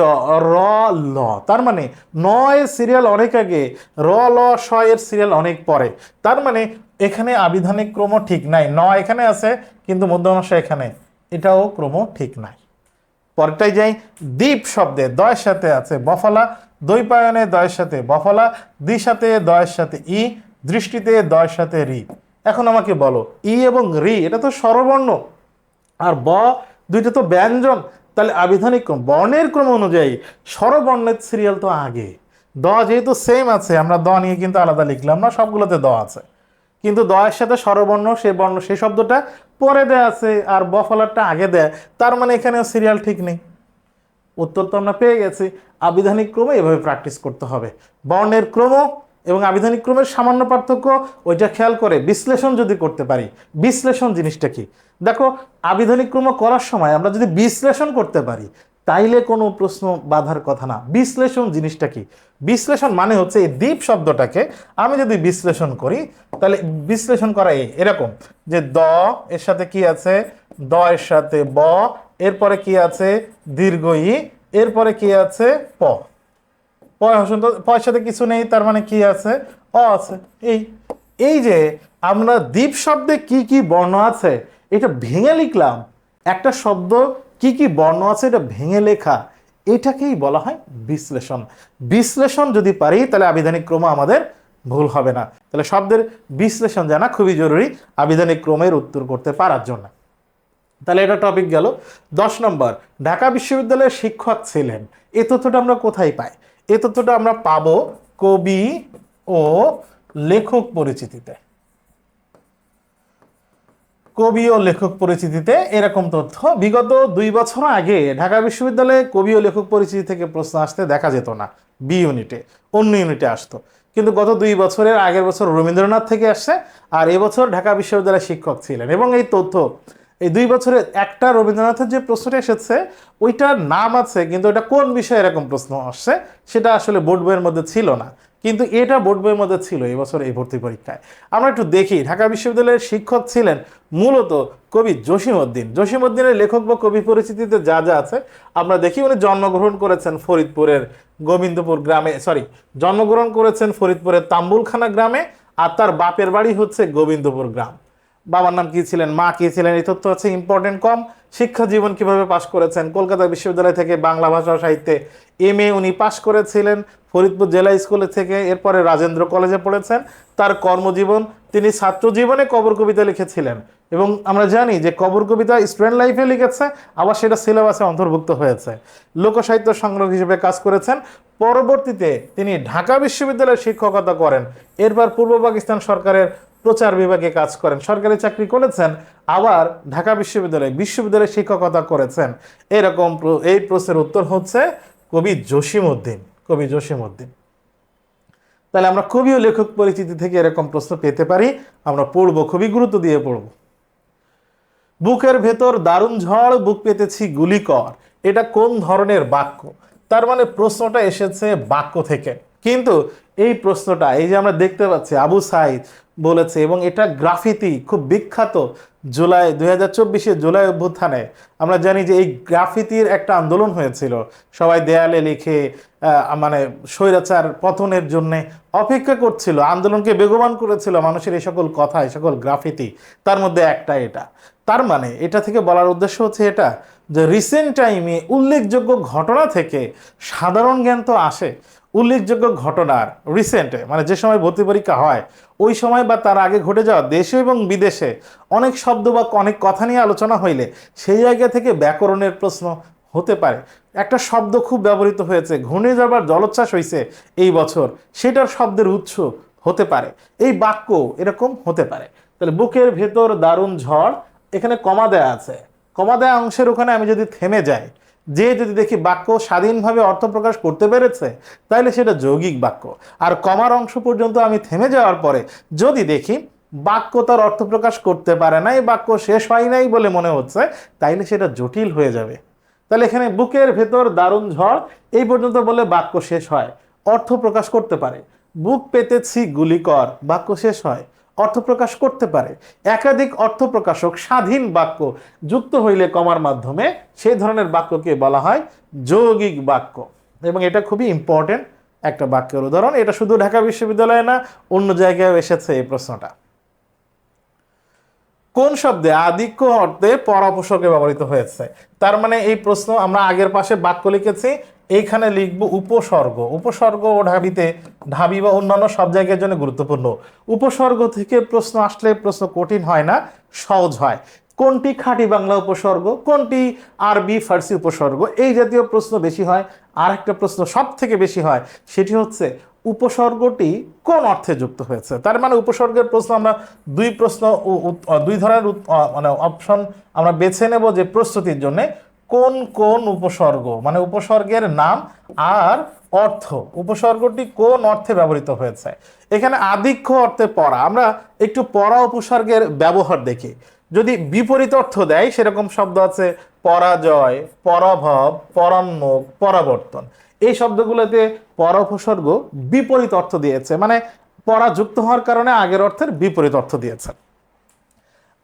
র ল, তার মানে নয় সিরিয়াল অনেক আগে, র ল স এর সিরিয়াল অনেক পরে, তার মানে এখানে আবিধানিক ক্রম ঠিক নাই। ন এখানে আছে কিন্তু মধ্যমাংশ এখানে, এটাও ক্রম ঠিক নাই। পরেরটাই যাই, দ্বীপ শব্দে দয়ের সাথে আছে বফলা, দ্বৈপায়নে দয়ের সাথে বফলা, দ্বি সাথে দয়ের সাথে ই, দৃষ্টিতে দয়ের সাথে রি। এখন আমাকে বলো ই এবং রি এটা তো স্বরবর্ণ, আর ব দুইটা তো ব্যঞ্জন, তাহলে আবিধানিক ক্রম বর্ণের ক্রম অনুযায়ী স্বরবর্ণের সিরিয়াল তো আগে। দ যেহেতু সেম আছে, আমরা দ নিয়ে কিন্তু আলাদা লিখলাম না, সবগুলোতে দ আছে, কিন্তু দয়ের সাথে স্বরবর্ণ সে বর্ণ সেই শব্দটা পরে দেয়া আছে আর ব ফলারটা আগে দেয়, তার মানে এখানে সিরিয়াল ঠিক নেই। উত্তর তো আমরা পেয়ে গেছি। আবিধানিক ক্রমে এভাবে প্র্যাকটিস করতে হবে। বর্ণের ক্রম এবং আবিধানিক ক্রমের সামান্য পার্থক্য, ওইটা খেয়াল করে বিশ্লেষণ যদি করতে পারি। বিশ্লেষণ জিনিসটা কি দেখো, আবিধানিক ক্রম করার সময় আমরা যদি বিশ্লেষণ করতে পারি তাইলে কোনো প্রশ্ন বাধার কথা না। বিশ্লেষণ জিনিসটা কি? বিশ্লেষণ মানে হচ্ছে এই দ্বীপ শব্দটাকে আমি যদি বিশ্লেষণ করি, তাহলে বিশ্লেষণ করা এরকম যে দ এর সাথে কি আছে, দ এর সাথে ব, এরপরে কি আছে দীর্ঘ ই, এরপরে কি আছে প, পয়ের সাথে কিছু নেই, তার মানে কি আছে অ আছে। এই যে আমরা দ্বীপ শব্দে কি কি বর্ণ আছে এটা ভেঙে লিখলাম, একটা শব্দ কি কি বর্ণ আছে এটা ভেঙে লেখা, এটাকেই বলা হয় বিশ্লেষণ। বিশ্লেষণ যদি পারি তাহলে আবিধানিক ক্রম আমাদের ভুল হবে না। তাহলে শব্দের বিশ্লেষণ জানা খুবই জরুরি আবিধানিক ক্রমের উত্তর করতে পারার জন্য। তাহলে এটা টপিক গেল। 10 নম্বর, ঢাকা বিশ্ববিদ্যালয়ের শিক্ষক ছিলেন, এই তথ্যটা আমরা কোথায় পাই? এই তথ্যটা আমরা পাবো কবি ও লেখক পরিচিতিতে। কবি ও লেখক পরিচিতিতে এরকম তথ্য বিগত 2 বছর আগে ঢাকা বিশ্ববিদ্যালয়ে কবি ও লেখক পরিচিতি থেকে প্রশ্ন আসতে দেখা যেত না, বি ইউনিটে, অন্য ইউনিটে আসতো। কিন্তু গত 2 বছরের আগের বছর রবীন্দ্রনাথ থেকে আসছে, আর এবছর ঢাকা বিশ্ববিদ্যালয়ের শিক্ষক ছিলেন। এবং এই তথ্য এই 2 বছরে একটা রবীন্দ্রনাথের যে প্রশ্নটা এসেছে ওইটার নাম আছে, কিন্তু ওটা কোন বিষয়ে এরকম প্রশ্ন আসছে সেটা আসলে বোর্ড বইয়ের মধ্যে ছিল না, কিন্তু এটা বোর্ড বইয়ের মধ্যে ছিল এবছর এই ভর্তি পরীক্ষায়। আমরা একটু দেখি, ঢাকা বিশ্ববিদ্যালয়ের শিক্ষক ছিলেন মূলত কবি জসিমউদ্দিন। জসিমউদ্দিনের লেখক বা কবি পরিচিতিতে যা যা আছে আমরা দেখি। উনি জন্মগ্রহণ করেছেন ফরিদপুরের গোবিন্দপুর গ্রামে, জন্মগ্রহণ করেছেন ফরিদপুরের তাম্বুলখানা গ্রামে, আর তার বাপের বাড়ি হচ্ছে গোবিন্দপুর গ্রাম। বাবার নাম কি ছিলেন, মা কি ছিলেন, এই তথ্য আছে, ইম্পর্টেন্ট কম। শিক্ষা জীবন কিভাবে পাশ করেছেন, কলকাতা বিশ্ববিদ্যালয় থেকে বাংলা ভাষা ও সাহিত্যে MA উনি পাশ করেছিলেন ফরিদপুর জেলা স্কুলে থেকে। এরপরে রাজেন্দ্র কলেজে পড়েছেন। তার কর্মজীবন, তিনি ছাত্র জীবনে কবর কবিতা লিখেছিলেন, এবং আমরা জানি যে কবর কবিতা স্টুডেন্ট লাইফে লিখেছে, আবার সেটা সিলেবাসে অন্তর্ভুক্ত হয়েছে। লোকসাহিত্য সংগ্রহ হিসেবে কাজ করেছেন। পরবর্তীতে তিনি ঢাকা বিশ্ববিদ্যালয়ে শিক্ষকতা করেন। এরপর পূর্ব পাকিস্তান সরকারের প্রচার বিভাগে কাজ করেন, সরকারি চাকরি করেছেন, আবার ঢাকা বিশ্ববিদ্যালয়ে শিক্ষকতা করেছেন। এরকম এই প্রশ্নের উত্তর হচ্ছে কবি জসিমউদ্দিন। কবি জসিমউদ্দিন। তাহলে আমরা কবি ও লেখক পরিচিতি থেকে এরকম প্রশ্ন পেতে পারি, আমরা পড়বো, খুবই গুরুত্ব দিয়ে পড়ব। বুকের ভেতর দারুণ ঝড়, বুক পেতেছি গুলিকর, এটা কোন ধরনের বাক্য? তার মানে প্রশ্নটা এসেছে বাক্য থেকে, কিন্তু এই প্রশ্নটা এই যে আমরা দেখতে পাচ্ছি আবু সাইদ বলেছে, এবং এটা গ্রাফিতি খুব বিখ্যাত। জুলাই 2024 জুলাই অভ্যুত্থানে আমরা জানি যে এই গ্রাফিতির একটা আন্দোলন হয়েছিল, সবাই দেয়ালে লিখে মানে স্বৈরাচার পতনের জন্য অপেক্ষা করছিল, আন্দোলনকে বেগবান করেছিল মানুষের এই সকল কথা, এই সকল গ্রাফিতি, তার মধ্যে একটা এটা। তার মানে এটা থেকে বলার উদ্দেশ্য হচ্ছে এটা যে রিসেন্ট টাইমে উল্লেখযোগ্য ঘটনা থেকে সাধারণ জ্ঞান তো আসে। উল্লেখযোগ্য ঘটনার রিসেন্টে মানে যে সময় ভর্তি পরীক্ষা হয় ওই সময় বা তার আগে ঘটে যাওয়া দেশে এবং বিদেশে অনেক শব্দ বা অনেক কথা নিয়ে আলোচনা হইলে সেই জায়গা থেকে ব্যাকরণের প্রশ্ন হতে পারে। একটা শব্দ খুব ব্যবহৃত হয়েছে, ঘূর্ণিঝড় বা জলোচ্ছ্বাস হয়েছে এই বছর, সেটার শব্দের উৎস হতে পারে, এই বাক্য এরকম হতে পারে। তাহলে বুকের ভেতর দারুণ ঝড়, এখানে কমা দেয়া আছে, কমা দেয়া অংশের ওখানে আমি যদি থেমে যাই, যে যদি দেখি বাক্য স্বাধীনভাবে অর্থ প্রকাশ করতে পেরেছে তাহলে সেটা যৌগিক বাক্য। আর কমার অংশ পর্যন্ত আমি থেমে যাওয়ার পরে যদি দেখি বাক্য তার অর্থ প্রকাশ করতে পারে না, এই বাক্য শেষ হয় নাই বলে মনে হচ্ছে, তাইলে সেটা জটিল হয়ে যাবে। তাহলে এখানে বুকের ভেতর দারুণ ঝড় এই পর্যন্ত বলে বাক্য শেষ হয়, অর্থ প্রকাশ করতে পারে। বুক পেতেছি গুলিকর, বাক্য শেষ হয়, অর্থ প্রকাশ করতে পারে। একাধিক অর্থ প্রকাশক স্বাধীন বাক্য যুক্ত হইলে কমার মাধ্যমে সেই ধরনের বাক্যকে বলা হয় যৌগিক বাক্য, এবং এটা খুবই ইম্পর্টেন্ট একটা বাক্যের উদাহরণ। এটা শুধু ঢাকা বিশ্ববিদ্যালয়ে না, অন্য জায়গায় এসেছে এই প্রশ্নটা। কোন শব্দে আধিক্য অর্থে পর উপসর্গে ব্যবহৃত হয়েছে? তার মানে এই প্রশ্ন আমরা আগের পাশে বাক্য লিখেছি, এইখানে লিখব উপসর্গ। উপসর্গ ও ঢাবি বা অন্যান্য সব জায়গার জন্য গুরুত্বপূর্ণ। উপসর্গ থেকে প্রশ্ন আসলে প্রশ্ন কঠিন হয় না, সহজ হয়। কোনটি খাঁটি বাংলা উপসর্গ, কোনটি আরবি ফার্সি উপসর্গ, এই জাতীয় প্রশ্ন বেশি হয়। আর একটা প্রশ্ন সব থেকে বেশি হয়, সেটি হচ্ছে উপসর্গটি কোন অর্থে যুক্ত হয়েছে। তার মানে উপসর্গের প্রশ্ন আমরা দুই ধরনের মানে অপশন আমরা বেছে নেব যে প্রস্তুতির জন্য। কোন কোন উপসর্গ মানে উপসর্গের নাম আর অর্থ, উপসর্গটি কোন অর্থে ব্যবহৃত হয়েছে। এখানে আধিক্য অর্থে পড়া, আমরা একটু পড়া উপসর্গের ব্যবহার দেখি। যদি বিপরীত অর্থ দেয় সেরকম শব্দ আছে পরাজয়, পরাভব, পরান্মুখ, পরাবর্তন। এই শব্দগুলোতে পর উপসর্গ বিপরীত অর্থ দিয়েছে, মানে পরা যুক্ত হওয়ার কারণে আগের অর্থের বিপরীত অর্থ দিয়েছে।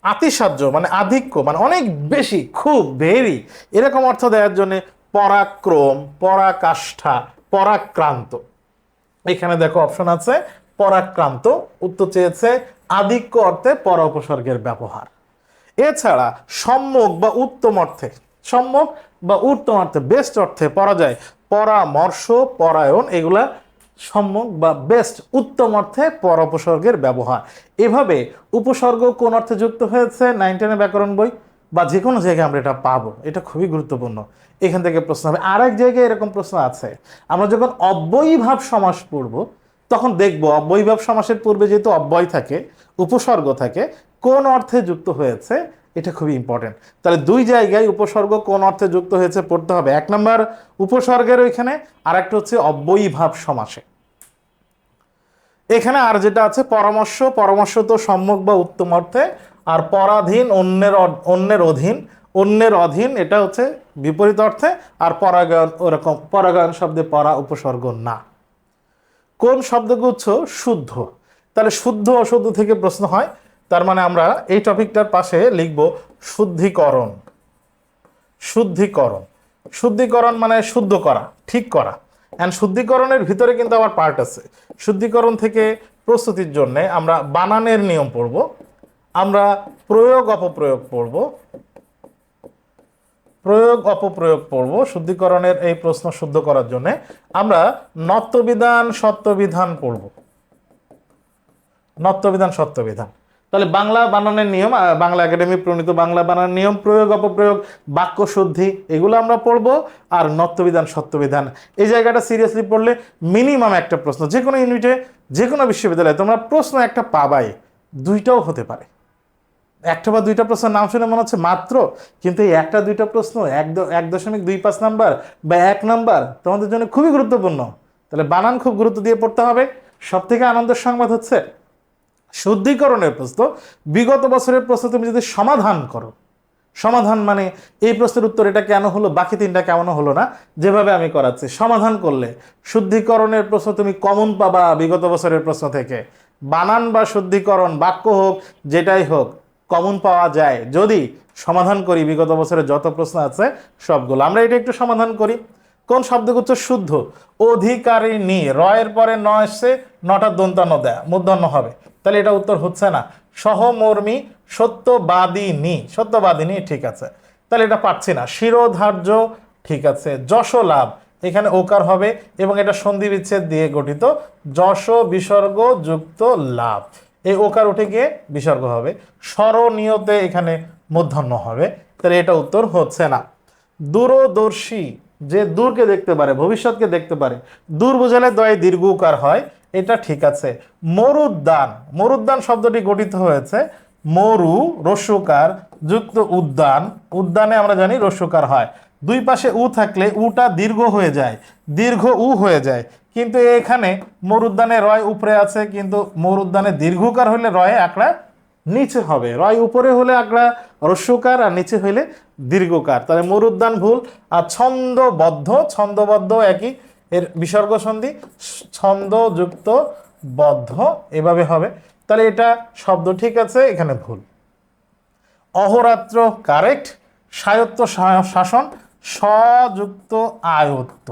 আতিশয্য মানে আধিক্য, মানে অনেক বেশি, খুব, ভেরি, এরকম অর্থ দেওয়ার জন্য পরাক্রম, পরাকাষ্ঠা, পরাক্রান্ত। এখানে দেখো অপশন আছে পরাক্রান্ত, উত্তর চেয়েছে আধিক্য অর্থে পর উপসর্গের ব্যবহার। এছাড়া সম্যক বা উত্তম অর্থে, সম্যক বা উত্তম অর্থে, বেস্ট অর্থে পরাজয়, পরামর্শ, পরায়ণ, এগুলা সম্যক বা বেস্ট, উত্তম অর্থে পর উপসর্গের ব্যবহার। এভাবে উপসর্গ কোন অর্থে যুক্ত হয়েছে 9 10 ব্যাকরণ বই বা যে কোনো জায়গায় আমরা এটা পাবো, এটা খুবই গুরুত্বপূর্ণ। এখান থেকে প্রশ্ন হবে। আর এক জায়গায় এরকম প্রশ্ন আছে, আমরা যখন অব্যয়ীভাব সমাস পড়ব তখন দেখব অব্যয়ীভাব সমাসের পূর্বে যেহেতু অব্যয় থাকে, উপসর্গ থাকে, কোন অর্থে যুক্ত হয়েছে, এটা খুবই ইম্পর্টেন্ট। তাহলে দুই জায়গায় উপসর্গ কোন অর্থে যুক্ত হয়েছে পড়তে হবে, এক নম্বর উপসর্গের ওইখানে, আর একটা হচ্ছে অব্যয়ীভাব সমাসে। এখানে আর যেটা আছে পরামর্শ, পরামর্শ তো সম্যক বা উত্তম অর্থে, আর পরাধীন অন্যের অধীন, অন্যের অধীন এটা হচ্ছে বিপরীত অর্থে, আর পরাগায়ন ওরকম, পরাগায়ন শব্দে পরা উপসর্গ না। কোন শব্দগুচ্ছ শুদ্ধ, তাহলে শুদ্ধ অশুদ্ধ থেকে প্রশ্ন হয়, তার মানে আমরা এই টপিকটার পাশে লিখব শুদ্ধিকরণ। শুদ্ধিকরণ, শুদ্ধিকরণ মানে শুদ্ধ করা, ঠিক করা। অ্যান্ড শুদ্ধিকরণের ভিতরে কিন্তু আবার পার্ট আছে। শুদ্ধিকরণ থেকে প্রস্তুতির জন্য আমরা বানানের নিয়ম পড়ব, আমরা প্রয়োগ অপপ্রয়োগ পড়ব, প্রয়োগ অপপ্রয়োগ পড়ব। শুদ্ধিকরণের এই প্রশ্ন শুদ্ধ করার জন্য আমরা নত্যবিধান সত্যবিধান পড়ব, নত্যবিধান সত্যবিধান। তাহলে বাংলা বানানের নিয়ম, বাংলা একাডেমি প্রণীত বাংলা বানানের নিয়ম, প্রয়োগ অপপ্রয়োগ, বাক্য শুদ্ধি, এগুলো আমরা পড়ব। আর নত্যবিধান সত্যবিধান, এই জায়গাটা সিরিয়াসলি পড়লে মিনিমাম একটা প্রশ্ন যে কোনো ইউনিটে, যে কোনো বিশ্ববিদ্যালয়ে তোমরা প্রশ্ন একটা পাবাই, দুইটাও হতে পারে। একটা বা দুইটা প্রশ্নের নাম শুনে মনে হচ্ছে মাত্র, কিন্তু এই একটা দুইটা প্রশ্ন 1.25 নাম্বার বা 1 নাম্বার তোমাদের জন্য খুবই গুরুত্বপূর্ণ। তাহলে বানান খুব গুরুত্ব দিয়ে পড়তে হবে। সব থেকে আনন্দের সংবাদ হচ্ছে শুদ্ধিকরণের প্রশ্ন, বিগত বছরের প্রশ্ন তুমি যদি সমাধান করো, সমাধান মানে এই প্রশ্নের উত্তর এটা কেন হলো, বাকি তিনটা কেমন হলো না, যেভাবে আমি করাচ্ছি সমাধান করলে শুদ্ধিকরণের প্রশ্ন তুমি কমন পাবা বিগত বছরের প্রশ্ন থেকে। বানান বা শুদ্ধিকরণ, বাক্য হোক যেটাই হোক, কমন পাওয়া যায় যদি সমাধান করি বিগত বছরের যত প্রশ্ন আছে সবগুলো। আমরা এটা একটু সমাধান করি। কোন শব্দগুচ্ছ শুদ্ধ, অধিকারিণী, রয়ের পরে ন এসছে, নটা দন্তান্ন দেয়া, মূর্ধন্য হবে, তাহলে এটা উত্তর হচ্ছে না। সহমর্মী, সত্যবাদিনী, সত্যবাদিনী ঠিক আছে, তাহলে এটা পাচ্ছি না। শিরোধার্য ঠিক আছে। যশ লাভ, এখানে ওকার হবে এবং এটা সন্ধি বিচ্ছেদ দিয়ে গঠিত, যশ বিসর্গ যুক্ত লাভ, এই ওকার উঠে গিয়ে বিসর্গ হবে। স্মরণীয়তে এখানে মূর্ধন্য হবে, তাহলে এটা উত্তর হচ্ছে না। দূরদর্শী, যে দূরকে দেখতে পারে, ভবিষ্যৎকে দেখতে পারে, দূর বোঝালে দয়ে দীর্ঘ উকার হয়, এটা ঠিক আছে। মরুদ্যান, মরুদ্যান শব্দটি গঠিত হয়েছে মরু রস্যকার যুক্ত উদ্যান, উদ্যানে আমরা জানি রস্যকার হয়, দুই পাশে উ থাকলে উটা দীর্ঘ হয়ে যায়, দীর্ঘ উ হয়ে যায়, কিন্তু এখানে মরুদ্যানে রয় উপরে আছে, কিন্তু মরুদ্যানে দীর্ঘকার হলে রয়ে আকড়া নিচে হবে, রয় উপরে হলে আকড়া রস্যকার আর নিচে হইলে দীর্ঘকার, তাহলে মরুদ্যান ভুল। আর ছন্দবদ্ধ, ছন্দবদ্ধ একই, এর বিসর্গ সন্ধি ছন্দযুক্ত বদ্ধ, এভাবে হবে, তাহলে এটা শব্দ ঠিক আছে, এখানে ভুল। অহরাত্র কারেক্ট। স্বায়ত্ত শাসন, স্বযুক্ত আয়ত্ত,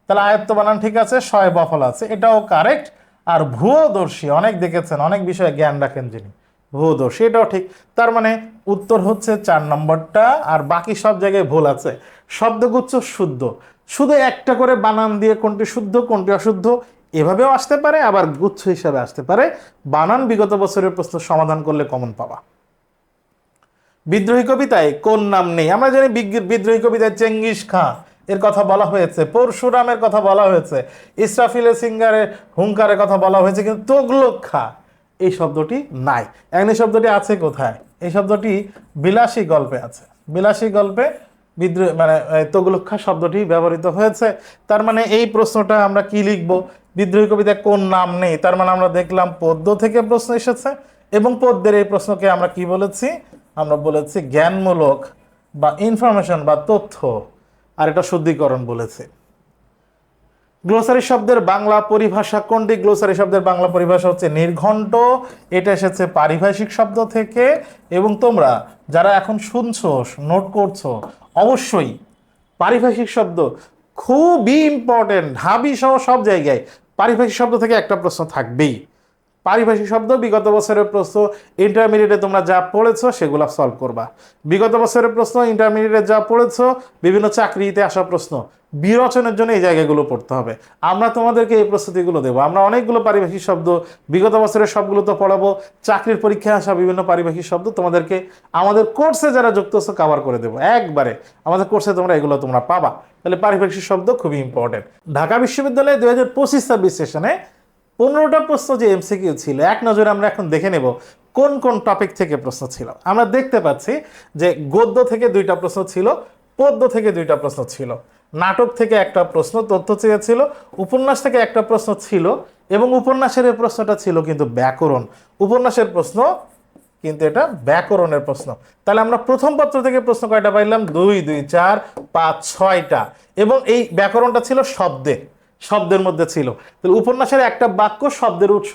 তাহলে আয়ত্ত বানান ঠিক আছে, শয়ে বফল আছে, এটাও কারেক্ট। আর ভূয়দর্শী, অনেক দেখেছেন, অনেক বিষয়ে জ্ঞান রাখেন যিনি, ভূয়দর্শী, এটাও ঠিক। তার মানে উত্তর হচ্ছে 4 নম্বরটা, আর বাকি সব জায়গায় ভুল আছে। শব্দগুচ্ছ শুদ্ধ, শুধু একটা করে বানান দিয়ে কোনটি শুদ্ধ কোনটি অশুদ্ধ এভাবেও আসতে পারে, আবার গুচ্ছ হিসাবে আসতে পারে। বানান বিগত বছরের প্রশ্ন সমাধান করলে কমন পাবা। বিদ্রোহী কবিতায় কোন নাম নেই, আমরা জানি বিদ্রোহী কবিতায় চেঙ্গিস খাঁ এর কথা বলা হয়েছে, পরশুরামের কথা বলা হয়েছে, ইসরাফিল সিঙ্গারের হুঙ্কারের কথা বলা হয়েছে, কিন্তু তোগলক খাঁ এই শব্দটি নাই। এখন এই শব্দটি আছে কোথায়, এই শব্দটি বিলাসী গল্পে আছে, বিলাসী গল্পে বিদ্রোহ মানে তোগলক খাঁ শব্দটি ব্যবহৃত হয়েছে। তার মানে এই প্রশ্নটা আমরা কি লিখব, বিদ্রোহী কবিতায় কোন নাম নেই, তার মানে আমরা দেখলাম পদ্য থেকে প্রশ্ন এসেছে, এবং পদ্যের এই প্রশ্নকে আমরা কি বলেছি, আমরা বলেছি জ্ঞানমূলক বা ইনফরমেশন বা তথ্য, আর এটা শুদ্ধিকরণ বলেছে। গ্লোসারি শব্দের বাংলা পরিভাষা কোনটি, গ্লোসারি শব্দের বাংলা পরিভাষা হচ্ছে নির্ঘণ্ট, এটা এসেছে পারিভাষিক শব্দ থেকে। এবং তোমরা যারা এখন শুনছো নোট করছো, অবশ্যই পারিভাষিক শব্দ খুবই ইম্পর্টেন্ট, ঢাবি সহ সব জায়গায় পারিভাষিক শব্দ থেকে একটা প্রশ্ন থাকবেই। পারিভাষিক শব্দ বিগত বছরের প্রশ্ন, ইন্টারমিডিয়েটে তোমরা যা পড়েছো সেগুলো সলভ করবা। বিগত বছরের প্রশ্ন, ইন্টারমিডিয়েটে যা পড়েছো, বিভিন্ন চাকরিতে আসা প্রশ্ন, বিরচনের জন্য এই জায়গাগুলো পড়তে হবে। আমরা তোমাদেরকে এই প্রস্তুতিগুলো দেবো। আমরা অনেকগুলো পারিভাষিক শব্দ বিগত বছরের সবগুলো তো পড়াবো, চাকরির পরীক্ষায় আসা বিভিন্ন পারিভাষিক শব্দ তোমাদেরকে আমাদের কোর্সে যারা যুক্ত আছে কভার করে দেবো একবারে। আমাদের কোর্সে এগুলো তোমরা পাবা। তাহলে পারিভাষিক শব্দ খুবই ইম্পর্টেন্ট। ঢাকা বিশ্ববিদ্যালয়ে 2025-26 সেশনে 15টা প্রশ্ন যে এমসিকিউ ছিল, এক নজরে আমরা এখন দেখে নেব কোন কোন টপিক থেকে প্রশ্ন ছিল। আমরা দেখতে পাচ্ছি যে গদ্য থেকে 2টা প্রশ্ন ছিল, পদ্য থেকে 2টা প্রশ্ন ছিল, নাটক থেকে একটা প্রশ্ন তথ্য চেয়েছিল, উপন্যাস থেকে একটা প্রশ্ন ছিল, এবং উপন্যাসের এই প্রশ্নটা ছিল কিন্তু ব্যাকরণ। উপন্যাসের প্রশ্ন কিন্তু এটা ব্যাকরণের প্রশ্ন। তাহলে আমরা প্রথম পত্র থেকে প্রশ্ন কয়টা পাইলাম? 2 2 4 5 6টা, এবং এই ব্যাকরণটা ছিল শব্দের মধ্যে ছিল। তাহলে উপন্যাসের একটা বাক্য শব্দের উৎস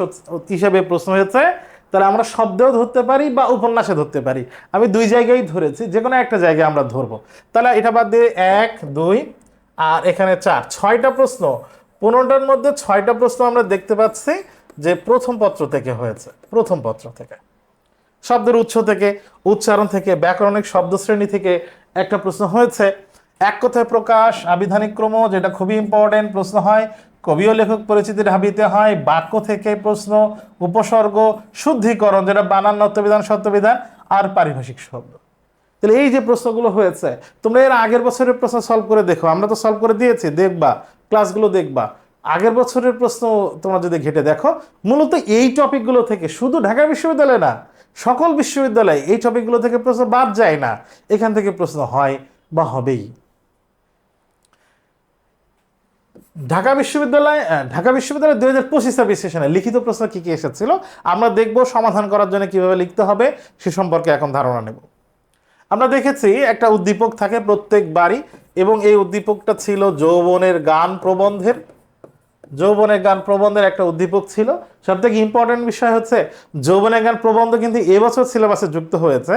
হিসেবে প্রশ্ন হয়েছে। তাহলে আমরা শব্দেও ধরতে পারি বা উপন্যাসে ধরতে পারি। আমি 2 জায়গায় ধরেছি, যে কোনো একটা জায়গায় আমরা ধরবো। তাহলে এটা বাদ দিয়ে 1 2 আর এখানে 4, 6টা প্রশ্ন। 15টার মধ্যে 6টা প্রশ্ন আমরা দেখতে পাচ্ছি যে প্রথম পত্র থেকে হয়েছে। প্রথম পত্র থেকে, শব্দের উৎস থেকে, উচ্চারণ থেকে, ব্যাকরণিক শব্দশ্রেণী থেকে একটা প্রশ্ন হয়েছে। এক কথায় প্রকাশ, আবিধানিক ক্রম, যেটা খুবই ইম্পর্টেন্ট প্রশ্ন হয়। কবি ও লেখক পরিচিতি ঢাবিতে হয়। বাক্য থেকে প্রশ্ন, উপসর্গ, শুদ্ধিকরণ, যেটা বানান, নত্যবিধান, সত্যবিধান, আর পারিভাষিক শব্দ। তাহলে এই যে প্রশ্নগুলো হয়েছে, তোমরা এর আগের বছরের প্রশ্ন সলভ করে দেখো। আমরা তো সলভ করে দিয়েছি, দেখবা ক্লাসগুলো দেখবা। আগের বছরের প্রশ্ন তোমরা যদি ঘেটে দেখো, মূলত এই টপিকগুলো থেকে, শুধু ঢাকা বিশ্ববিদ্যালয় না, সকল বিশ্ববিদ্যালয় এই টপিকগুলো থেকে প্রশ্ন বাদ যায় না। এখান থেকে প্রশ্ন হয় বা হবেই। ঢাকা বিশ্ববিদ্যালয় 2025-26 সেশনে লিখিত প্রশ্ন কি কি এসেছিল আমরা দেখব। সমাধান করার জন্য কিভাবে লিখতে হবে সে সম্পর্কে এখন ধারণা নেব। আমরা দেখেছি একটা উদ্দীপক থাকে প্রত্যেকবারই, এবং এই উদ্দীপকটা ছিল যৌবনের গান প্রবন্ধের একটা উদ্দীপক ছিল। সবথেকে ইম্পর্টেন্ট বিষয় হচ্ছে যৌবনের গান প্রবন্ধ কিন্তু এবছর সিলেবাসে যুক্ত হয়েছে।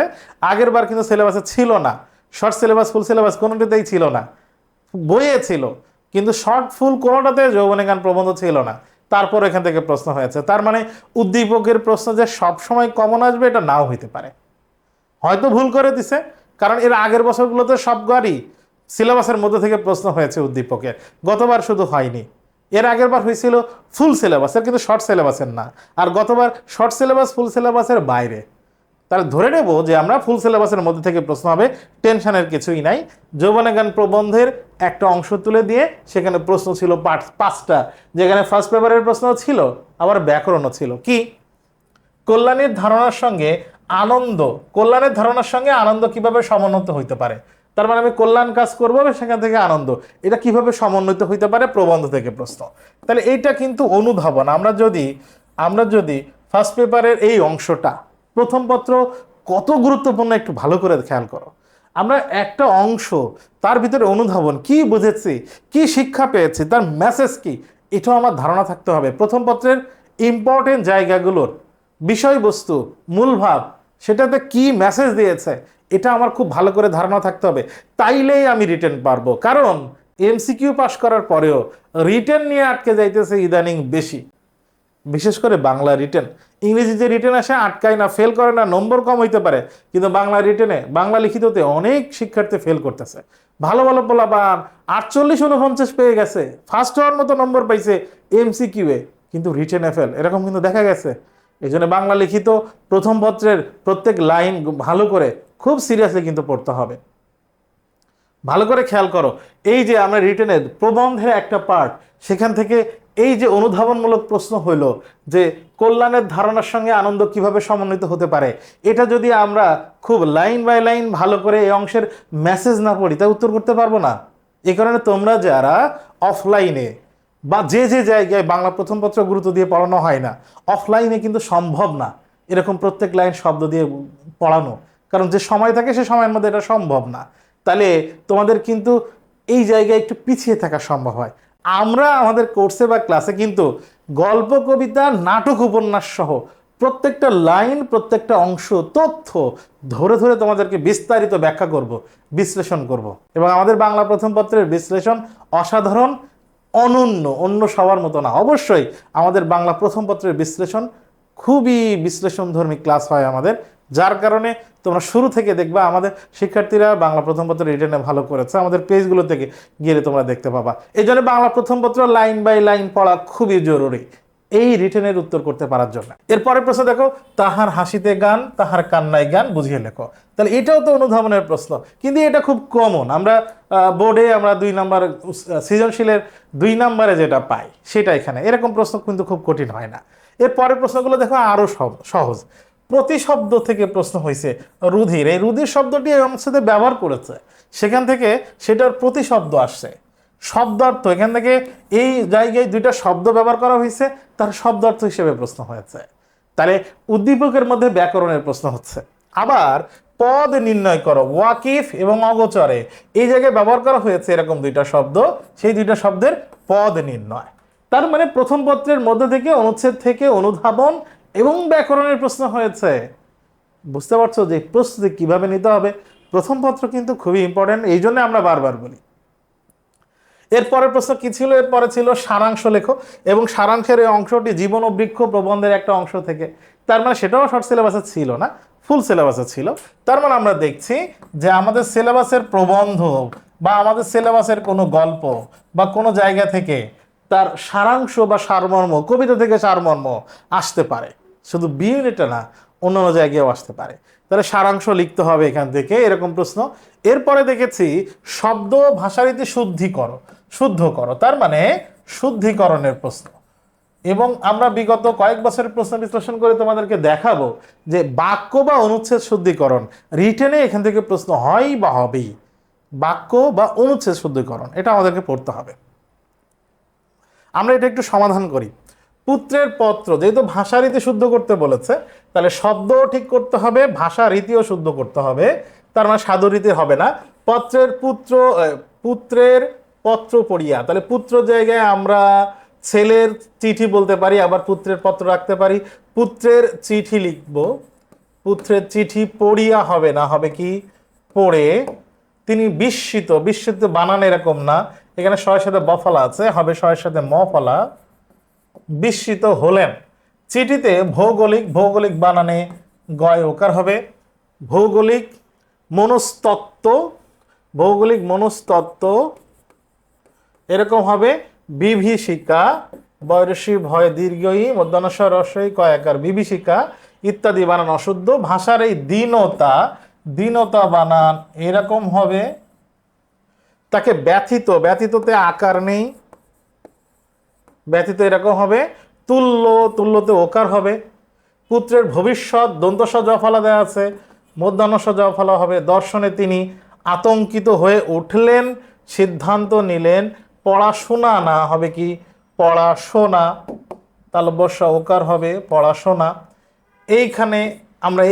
আগের বার কিন্তু সিলেবাসে ছিল না। শর্ট সিলেবাস, ফুল সিলেবাস কোনোটাতেই ছিল না। বইয়ে ছিল, কিন্তু শর্ট ফুল কোনোটাতে যৌবনের গান প্রবন্ধ ছিল না। তারপর এখান থেকে প্রশ্ন হয়েছে। তার মানে উদ্দীপকের প্রশ্ন যে সবসময় কমন আসবে এটা নাও হইতে পারে, হয়তো ভুল করে দিছে। কারণ এর আগের বছরগুলোতে সববারই সিলেবাসের মধ্যে থেকে প্রশ্ন হয়েছে উদ্দীপকের, গতবার শুধু হয়নি। এর আগের বার হয়েছিল ফুল সিলেবাসের, কিন্তু শর্ট সিলেবাসের না। আর গতবার শর্ট সিলেবাস ফুল সিলেবাসের বাইরে। তাহলে ধরে নেব যে আমরা ফুল সিলেবাসের মধ্যে থেকে প্রশ্ন হবে, টেনশনের কিছুই নাই। যৌবনের গান প্রবন্ধের একটা অংশ তুলে দিয়ে সেখানে প্রশ্ন ছিল 5টা, যেখানে ফার্স্ট পেপারের প্রশ্ন ছিল, আবার ব্যাকরণও ছিল। কি? কল্যাণের ধারণার সঙ্গে আনন্দ কিভাবে সমন্বিত হইতে পারে। তার মানে আমি কল্যাণ কাজ করবো, সেখান থেকে আনন্দ, এটা কিভাবে সমন্বিত হইতে পারে, প্রবন্ধ থেকে প্রশ্ন। তাহলে এইটা কিন্তু অনুধাবন। আমরা যদি ফার্স্ট পেপারের এই অংশটা, প্রথম পত্র কত গুরুত্বপূর্ণ একটু ভালো করে খেয়াল করো। আমরা একটা অংশ, তার ভিতরে অনুধাবন, কি বুঝেছি, কি শিক্ষা পেয়েছি, তার মেসেজ কি, এটাও আমার ধারণা থাকতে হবে। প্রথম পত্রের ইম্পর্টেন্ট জায়গাগুলোর বিষয়বস্তু, মূলভাব, সেটাতে কি মেসেজ দিয়েছে, এটা আমার খুব ভালো করে ধারণা থাকতে হবে। তাইলেই আমি রিটেন পারবো। কারণ এমসিকিউ পাস করার পরেও রিটেন নিয়ে আটকে যাইতেছে ইদানিং বেশি, বিশেষ করে বাংলা রিটেন। ইংরেজি যে রিটেন আসে আটকায় না, ফেল করে না, নম্বর কম হইতে পারে, কিন্তু বাংলা রিটেনে, বাংলা লিখিততে অনেক শিক্ষার্থী ফেল করতেছে। ভালো পোলাপান 48 49 পেয়ে গেছে, ফার্স্ট হওয়ার মতো নম্বর পাইছে এমসিকিউয়ে, কিন্তু রিটেনে ফেল, এরকম কিন্তু দেখা গেছে। এই জন্য বাংলা লিখিত প্রথম পত্রের প্রত্যেক লাইন ভালো করে, খুব সিরিয়াসলি কিন্তু পড়তে হবে। ভালো করে খেয়াল করো, এই যে আমরা রিটেনের প্রবন্ধের একটা পার্ট, সেখান থেকে এই যে অনুধাবনমূলক প্রশ্ন হইল যে কল্যাণের ধারণার সঙ্গে আনন্দ কিভাবে সমন্বিত হতে পারে, এটা যদি আমরা খুব লাইন বাই লাইন ভালো করে এই অংশের মেসেজ না পড়ি, তা উত্তর করতে পারবো না। এই কারণে তোমরা যারা অফলাইনে বা যে জায়গায় বাংলা প্রথম পত্র গুরুত্ব দিয়ে পড়ানো হয় না, অফলাইনে কিন্তু সম্ভব না এরকম প্রত্যেক লাইন শব্দ দিয়ে পড়ানো। কারণ যে সময় থাকে সে সময়ের মধ্যে এটা সম্ভব না। তাহলে তোমাদের কিন্তু এই জায়গায় একটু পিছিয়ে থাকা সম্ভব হয়। আমরা আমাদের কোর্সে বা ক্লাসে কিন্তু গল্প, কবিতা, নাটক, উপন্যাস সহ প্রত্যেকটা লাইন, প্রত্যেকটা অংশ, তথ্য ধরে ধরে তোমাদেরকে বিস্তারিত ব্যাখ্যা করব, বিশ্লেষণ করব। এবং আমাদের বাংলা প্রথম পত্রের বিশ্লেষণ অসাধারণ, অনন্য, অন্য সবার মতো না। অবশ্যই আমাদের বাংলা প্রথম পত্রের বিশ্লেষণ খুবই বিশ্লেষণধর্মী ক্লাস হয় আমাদের, যার কারণে তোমরা শুরু থেকে দেখবা আমাদের শিক্ষার্থীরা বাংলা প্রথম পত্র রিটেনে ভালো করেছে। আমাদের পেজগুলো থেকে গেলে তোমরা দেখতে পাবা। এই জন্য বাংলা প্রথম পত্র লাইন বাই লাইন পড়া খুবই জরুরি এই রিটেনের উত্তর করতে পারার জন্য। এরপরের প্রশ্ন দেখো, তাহার হাসিতে গান, তাহার কান্নায় গান, বুঝিয়ে লেখো। তাহলে এটাও তো অনুধাবনের প্রশ্ন, কিন্তু এটা খুব কমন। আমরা বোর্ডে 2 নাম্বার সৃজনশীলের 2 নাম্বারে যেটা পাই সেটা এখানে, এরকম প্রশ্ন কিন্তু খুব কঠিন হয় না। এর পরের প্রশ্নগুলো দেখো আরো সহজ। প্রতিশব্দ থেকে প্রশ্ন হয়েছে। রুধির, এই রুধির শব্দটি আমার সাথে ব্যবহার করেছে, সেখান থেকে সেটার প্রতিশব্দ আসছে। শব্দার্থ, এখান থেকে এই জায়গায় দুইটা শব্দ ব্যবহার করা হয়েছে, তার শব্দার্থ হিসেবে প্রশ্ন হয়েছে। তাহলে উদ্দীপকের মধ্যে ব্যাকরণের প্রশ্ন হচ্ছে। আবার পদ নির্ণয় করো, ওয়াকিফ এবং অগোচরে, এই জায়গায় ব্যবহার করা হয়েছে এরকম দুইটা শব্দ, সেই দুইটা শব্দের পদ নির্ণয়। তার মানে প্রথম পত্রের মধ্যে থেকে, অনুচ্ছেদ থেকে অনুধাবন এবং ব্যাকরণের প্রশ্ন হয়েছে। বুঝতে পারছো যে প্রস্তুতি কিভাবে নিতে হবে? প্রথম পত্র কিন্তু খুবই ইম্পর্টেন্ট, এই জন্য আমরা বারবার বলি। এরপরের প্রশ্ন কি ছিল? এরপরে ছিল সারাংশ লেখো, এবং সারাংশের এই অংশটি জীবন ও বৃক্ষ প্রবন্ধের একটা অংশ থেকে। তার মানে সেটাও শর্ট সিলেবাসে ছিল না, ফুল সিলেবাসে ছিল। তার মানে আমরা দেখছি যে আমাদের সিলেবাসের প্রবন্ধ বা আমাদের সিলেবাসের কোনো গল্প বা কোনো জায়গা থেকে তার সারাংশ বা সারমর্ম, কবিতা থেকে সারমর্ম আসতে পারে, শুধু বি ইউনিটে না, অন্যান্য জায়গায়ও আসতে পারে। তাহলে সারাংশ লিখতে হবে এখান থেকে, এরকম প্রশ্ন। এরপরে দেখেছি শব্দ ভাষারীতি শুদ্ধ করো, তার মানে শুদ্ধিকরণের প্রশ্ন। এবং আমরা বিগত কয়েক বছরের প্রশ্ন বিশ্লেষণ করে তোমাদেরকে দেখাবো যে বাক্য বা অনুচ্ছেদ শুদ্ধিকরণ রিটেনে এখান থেকে প্রশ্ন হয় বা হবেই। বাক্য বা অনুচ্ছেদ শুদ্ধিকরণ, এটা আমাদেরকে পড়তে হবে। আমরা এটা একটু সমাধান করি। পুত্রের পত্র, যেহেতু ভাষা রীতি শুদ্ধ করতে বলেছে, তাহলে শব্দও ঠিক করতে হবে, ভাষা রীতিও শুদ্ধ করতে হবে। তার মানে সাধু রীতি হবে না। পুত্রের পত্র পড়িয়া, তাহলে পুত্র জায়গায় আমরা ছেলের চিঠি বলতে পারি, আবার পুত্রের পত্র রাখতে পারি। পুত্রের চিঠি লিখব, পুত্রের চিঠি পড়িয়া হবে না, হবে কি পড়ে। তিনি বিস্মিত, বানান এরকম না, এখানে শয়ের সাথে বফলা আছে, হবে শয়ের সাথে মফলা। বিস্মিত হলেন। চিঠিতে ভৌগোলিক বানানে গয় ওকার হবে। ভৌগোলিক মনস্তত্ত্ব এরকম হবে। বিভীষিকা, বয়সী ভয় দীর্ঘই মধ্যাহ্নস্বর রস্বই কয়াকার, বিভীষিকা ইত্যাদি বানান অশুদ্ধ। ভাষার এই দীনতা বানান এরকম হবে। তাকে ব্যথিততে আকার নেই, ব্যথিত এরকম হবে। তুল্যতে ওকার হবে। পুত্রের ভবিষ্যৎ দন্তস্ব জফলা দেওয়া আছে, মধ্যাহ্নস্ব জফলা হবে। দর্শনে তিনি আতঙ্কিত হয়ে উঠলেন, সিদ্ধান্ত নিলেন। পড়াশোনা না, হবে কি পড়াশোনা। তালব্যস্য ওকার হবে পড়াশোনা। এইখানে আমরা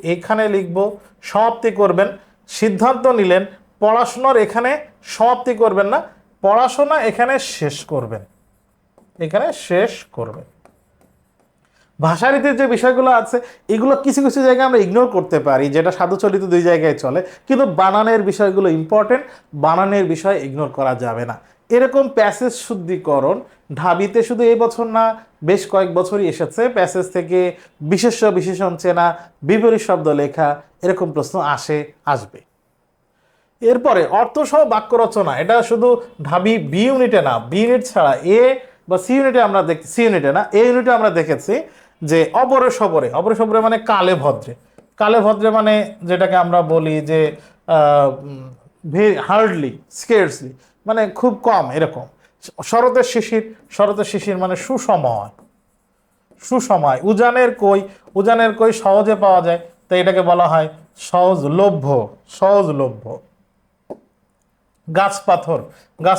এইখানে লিখব, সমাপ্তি করবেন। সিদ্ধান্ত নিলেন, পড়াশোনার এখানে সমাপ্তি করবেন না, পড়াশোনা এখানে শেষ করবেন, ভাষারীতির যে বিষয়গুলো আছে এগুলো কিছু কিছু জায়গায় আমরা ইগনোর করতে পারি, যেটা সাধুচলিত দুই জায়গায় চলে, কিন্তু বানানের বিষয়গুলো ইম্পর্টেন্ট, বানানের বিষয় ইগনোর করা যাবে না। এরকম প্যাসেজ শুদ্ধিকরণ ঢাবিতে শুধু এই বছর না, বেশ কয়েক বছরই এসেছে। প্যাসেজ থেকে বিশেষণ চেনা, বিপরীত শব্দ লেখা, এরকম প্রশ্ন আসবে। এরপরে অর্থসহ বাক্য রচনা, এটা শুধু ঢাবি বি ইউনিটে না, বি ইউনিট ছাড়া এ বা সি ইউনিটে আমরা সি ইউনিটে না, এ ইউনিটে আমরা দেখেছি যে অপরে সবরে মানে কালে ভদ্রে মানে যেটাকে আমরা বলি যে হার্ডলি, স্কেয়ার্সলি মানে খুব কম, এরকম। শরতের শিশির মানে সুসময়। উজানের কই সহজে পাওয়া যায়, তো এটাকে বলা হয় সহজলভ্য। গাছ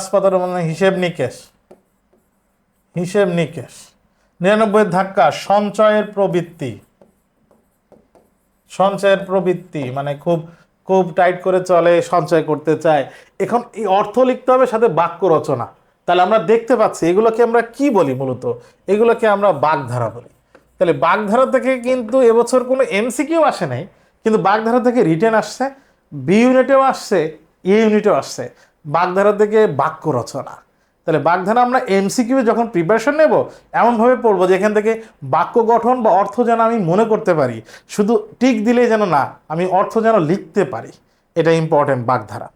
পাথর মানে হিসেব নিকেশ। 99 ধাক্কা সঞ্চয়ের প্রবৃত্তি মানে খুব টাইট করে চলে, সঞ্চয় করতে চায়। এখন এই অর্থ লিখতে হবে, সাথে বাক্য রচনা। তাহলে আমরা দেখতে পাচ্ছি এগুলোকে আমরা কি বলি? মূলত এগুলোকে আমরা বাগধারা বলি। তাহলে বাগধারা থেকে কিন্তু এবছর কোনো এমসিকিউ আসে নাই, কিন্তু বাগধারা থেকে রিটেন আসছে, বি ইউনিটেও আসছে, এ ইউনিটেও আসছে। বাগধারা থেকে বাক্য রচনা। তাহলে বাগধারা আমরা এমসিকিউ যখন প্রিপারেশন নেব, এমনভাবে পড়বো যে এখান থেকে বাক্য গঠন বা অর্থ যেন আমি মনে করতে পারি, শুধু টিক দিলেই যেন না, আমি অর্থ যেন লিখতে পারি, এটা ইম্পর্টেন্ট বাগধারা।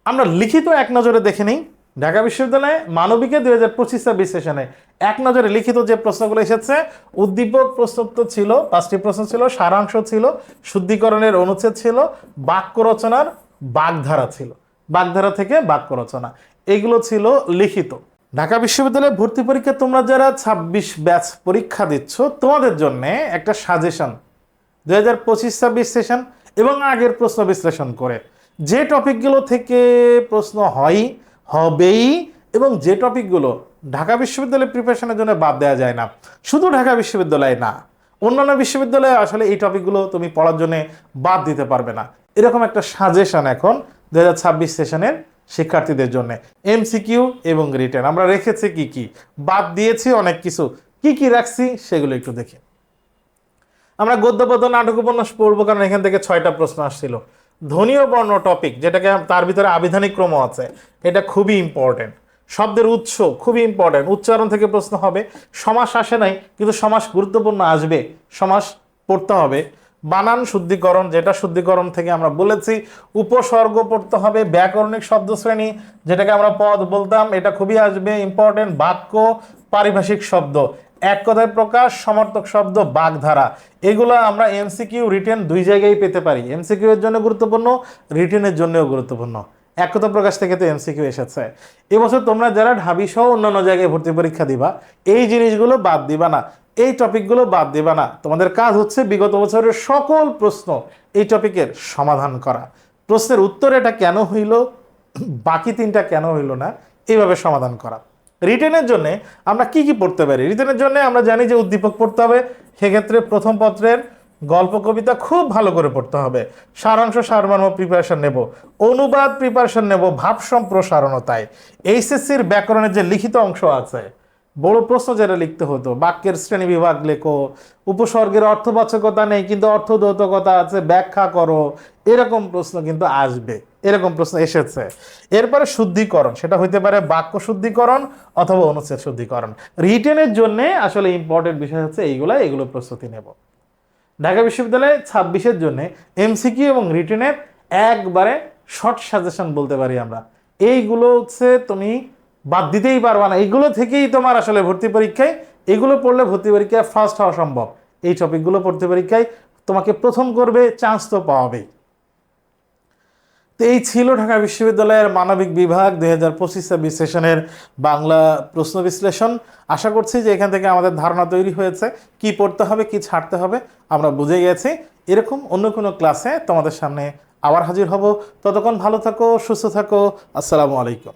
আমরা লিখিত এক নজরে দেখে নিই। ঢাকা বিশ্ববিদ্যালয়ে মানবিকে 2025 সেশনে এক নজরে লিখিত যে প্রশ্নগুলো এসেছে, উদ্দীপক প্রশ্নোত্তর ছিল, 5টি প্রশ্ন ছিল, সারাংশ ছিল, শুদ্ধিকরণের অনুচ্ছেদ ছিল, বাক্য রচনার বাগধারা ছিল, বাগধারা থেকে বাক্য রচনা, এগুলো ছিল লিখিত। ঢাকা বিশ্ববিদ্যালয়ে ভর্তি পরীক্ষা তোমরা যারা 26 ব্যাচ পরীক্ষা দিচ্ছ তোমাদের জন্য একটা সাজেশন 2025-26 সেশন এবং আগের প্রশ্ন বিশ্লেষণ করে যে টপিকগুলো থেকে প্রশ্ন হবেই এবং যে টপিকগুলো ঢাকা বিশ্ববিদ্যালয়ের প্রিপারেশনের জন্য বাদ দেওয়া যায় না, শুধু ঢাকা বিশ্ববিদ্যালয়ে না, অন্যান্য বিশ্ববিদ্যালয়ে আসলে এই টপিকগুলো তুমি পড়ার জন্য বাদ দিতে পারবে না, এরকম একটা সাজেশন এখন 2026 সেশনের শিক্ষার্থীদের জন্য। এমসিকিউ এবং রিটেন আমরা রেখেছি কি কি, বাদ দিয়েছি অনেক কিছু, কি কি রাখছি সেগুলো একটু দেখি। আমরা গদ্য পদ্য নাটক উপন্যাস পড়বো কারণ এখান থেকে 6টা প্রশ্ন আসছিল। ধ্বনীয় বর্ণ টপিক, যেটাকে তার ভিতরে আবিধানিক ক্রম আছে, এটা খুবই ইম্পর্টেন্ট। শব্দের উৎস খুবই ইম্পর্টেন্ট, উচ্চারণ থেকে প্রশ্ন হবে। সমাস আসে নাই কিন্তু সমাস গুরুত্বপূর্ণ আসবে, সমাস পড়তে হবে। বানান শুদ্ধিকরণ, যেটা শুদ্ধিকরণ থেকে আমরা বলেছি। উপসর্গ পড়তে হবে। ব্যাকরণিক শব্দ শ্রেণী, যেটাকে আমরা পদ বলতাম, এটা খুবই আসবে, ইম্পর্টেন্ট। বাক্য, পারিভাষিক শব্দ, এক কথায় প্রকাশ, সমর্থক শব্দ, বাগধারা, এগুলো আমরা এমসিকিউ রিটেন দুই জায়গায় পেতে পারি। এমসিকিউ এর জন্য গুরুত্বপূর্ণ, রিটেনের জন্যও গুরুত্বপূর্ণ। এক কথা প্রকাশ থেকে তো এমসিকিউ এসেছে। এবছর তোমরা যারা ঢাবি সহ অন্যান্য জায়গায় ভর্তি পরীক্ষা দিবা, এই জিনিসগুলো বাদ দিবা না, এই টপিকগুলো বাদ দিবা না। তোমাদের কাজ হচ্ছে বিগত বছরের সকল প্রশ্ন এই টপিকের সমাধান করা। প্রশ্নের উত্তর এটা কেন হইল, বাকি 3টা কেন হইল না, এইভাবে সমাধান করা। রিটেনের জন্য আমরা কি কি পড়তে পারি? রিটেনের জন্য আমরা জানি যে উদ্দীপক পড়তে হবে, সেক্ষেত্রে প্রথম পত্রের গল্প কবিতা খুব ভালো করে পড়তে হবে। সারাংশ সারমর্ম প্রিপারেশন নেব, অনুবাদ প্রিপারেশন নেব, ভাব সম্প্রসারণও তাই। এইচএসসির ব্যাকরণের যে লিখিত অংশ আছে, বড় প্রশ্ন যেটা লিখতে হতো, বাক্যের শ্রেণী বিভাগ লেখো, উপসর্গের অর্থবাচকতা নেই কিন্তু অর্থদ্যোতকতা আছে, ব্যাখ্যা করো, এরকম প্রশ্ন কিন্তু আসবে, এরকম প্রশ্ন এসেছে। এরপরে শুদ্ধিকরণ, সেটা হইতে পারে বাক্য শুদ্ধিকরণ অথবা অনুচ্ছেদ শুদ্ধিকরণ। রিটেনের জন্য আসলে ইম্পর্টেন্ট বিষয় হচ্ছে এগুলো প্রস্তুতি নেব। ঢাকা বিশ্ববিদ্যালয়ে 26-এর জন্য এমসিকিউ এবং রিটেনের একবারে শর্ট সাজেশন বলতে পারি আমরা। এইগুলো হচ্ছে তুমি বাদ দিতেই পারবা না, এইগুলো থেকেই তোমার আসলে ভর্তি পরীক্ষায়, এগুলো পড়লে ভর্তি পরীক্ষায় ফার্স্ট হওয়া সম্ভব। এই টপিকগুলো ভর্তি পরীক্ষায় তোমাকে প্রথম করবে, চান্স তো পাবেই। তো এই ছিল ঢাকা বিশ্ববিদ্যালয়ের মানবিক বিভাগ 2025-26 সেশনের বাংলা প্রশ্ন বিশ্লেষণ। আশা করছি যে এখান থেকে আমাদের ধারণা তৈরি হয়েছে, কি পড়তে হবে কি ছাড়তে হবে আমরা বুঝে গেছি। এরকম অন্য কোনো ক্লাসে তোমাদের সামনে আবার হাজির হব। ততক্ষণ ভালো থাকো, সুস্থ থাকো। আসসালামু আলাইকুম।